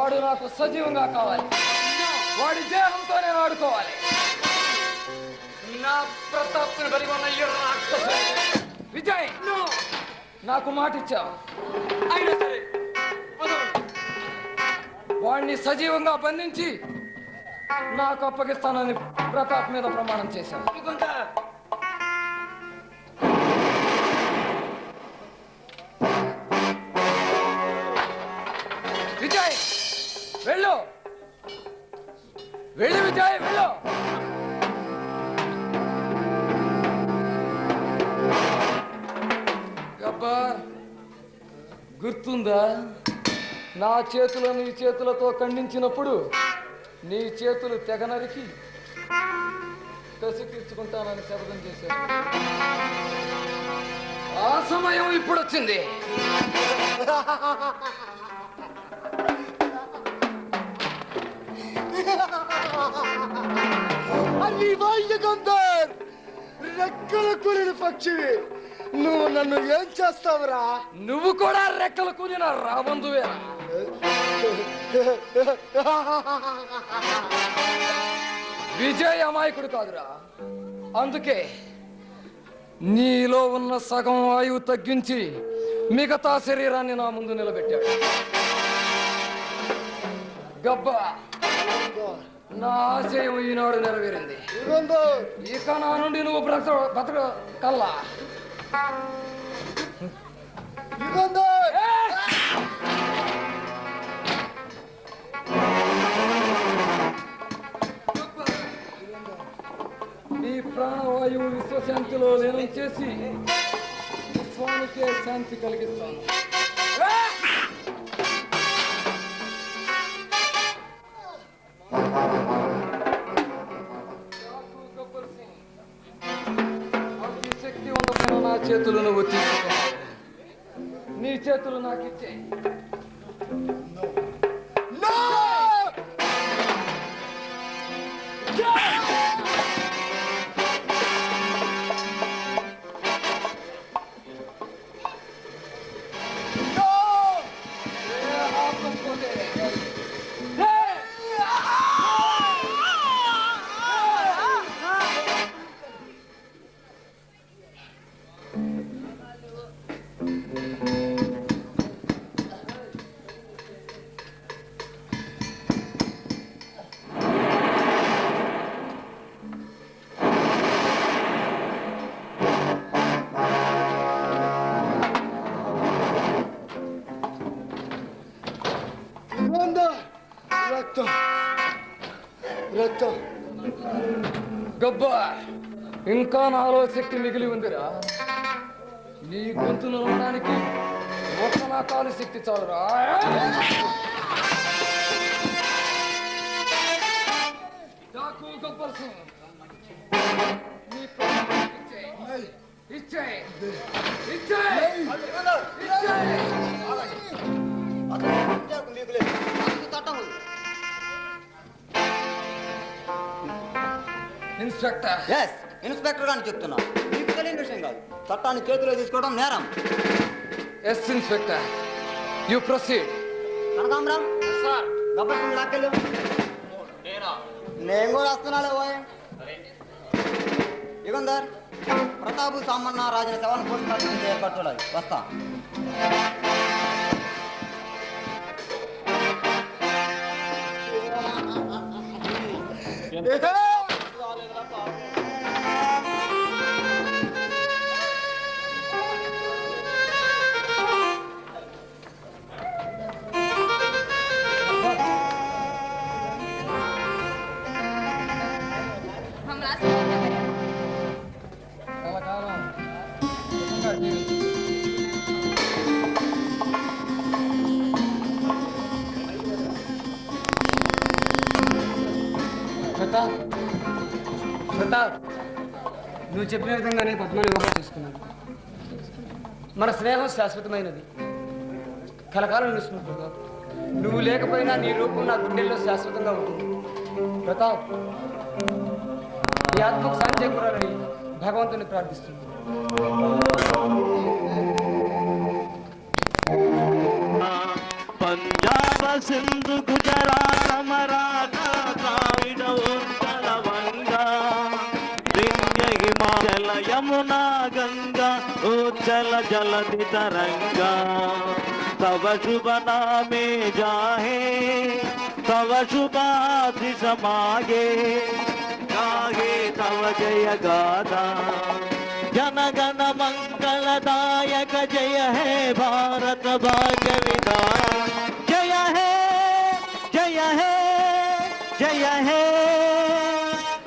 వాడు నాకు సజీవంగా కావాలి. వాడి దేహంతో నేను ఆడుకోవాలి. నా ప్రతాప్ని బలి ఉన్న ఈ రాక్షసుడు. విజయ్, నాకు మాట ఇచ్చావు. అయినా సరే వదలను. వాడిని సజీవంగా బంధించి నాకు అప్పగిస్తానని ప్రతాప్ మీద ప్రమాణం చేశాను. ముకుంద, విజయ్, వెళ్ళు. వెళ్ళు విజయ్, వెళ్ళు. గబ్బర్, గుర్తుందా? నా చేతులు నీ చేతులతో ఖండించినప్పుడు నీ చేతులు తెగనరికి కసి తీర్చుకుంటానని శపథం చేశాను. ఆ సమయం ఇప్పుడు వచ్చింది. అది వైద్యగంధర్ రెక్కల కూలిన పక్షివి. నువ్వు నన్ను ఏం చేస్తావురా? నువ్వు కూడా రెక్కలు కూలిన రాబందువేరా. విజయ్ అమాయకుడు కాదురా. అందుకే నీలో ఉన్న సగం ఆయువు తగ్గించి మిగతా శరీరాన్ని నా ముందు నిలబెట్టాడు. గబ్బా, నా ఆశయం ఈనాడు నెరవేరింది. యుగంధర్, ఇక నా నుండి నువ్వు బతక కల్లా. యుగంధర్, నీ ప్రాణవాయువు విశ్వశాంతిలో లీనం చేసి విశ్వానికే శాంతి కలిగిస్తాను. అతి శక్తివంతమైన నా చేతులు నువ్వు తీసుకున్నావు. నీ చేతులు నాకు ఇచ్చే. no! రక్తం రక్తం. గబ్బా, ఇంకా నాలో శక్తి మిగిలి ఉందిరా. నీ గొంతును నమ్మడానికి ఒక్క నా కాలు శక్తి చాలురా. డాకు గబ్బర్ సింగ్, నీ ప్రాణాలు ఇచ్చేయ్. ఇచ్చేయ్. ఇచ్చేయ్. ఇచ్చేయ్. ఇన్స్పెక్టర్. ఎస్, ఇన్స్పెక్టర్ గారిని చెప్తున్నా. మీకు తెలియని విషయం కాదు. చట్టాన్ని చేతిలో తీసుకోవడం నేరం. Yes inspector, you proceed. Kanakambaram, Gabbar Singh లాక్కెళ్ళు. నేను కూడా వస్తున్నాలే పోయే. యుగంధర్, ప్రతాపు సామన్న రాజన శవాన్ని పోస్ట్ ఏర్పాటు చూడాలి. వస్తా. మమ్మల్ని ఆశీర్వదించండి. కలకాలం సుఖంగా జీవించు. ప్రతాప్, ప్రతాప్, నువ్వు చెప్పిన విధంగానే పద్మాన్ని వివాహం చేసుకున్నాను. మన స్నేహం శాశ్వతమైనది, కలకాలం నిలుస్తుంది ప్రతాప్. నువ్వు లేకపోయినా నీ రూపం నా గుండెల్లో శాశ్వతంగా ఉంటుంది. ప్రతాప్, ఈ ఆత్మకు శాంతి చేకూరాలని భగవంతుని ప్రార్థిస్తుంది. పంజాబ్ సింధు గుజరాత మరాఠ ద్రావిడ ఉత్కళ వంగ వింధ్య హిమాచల యమునా గంగా ఉజ్జల జలధి తరంగా तव शुभ नामे जाहे तव शुभाशिष मागे गाहे तव जय गाथा जन गण मंगलदायक जय है भारत भाग्य विधान जय है जय है जय है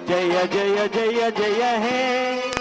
जय जय जय जय है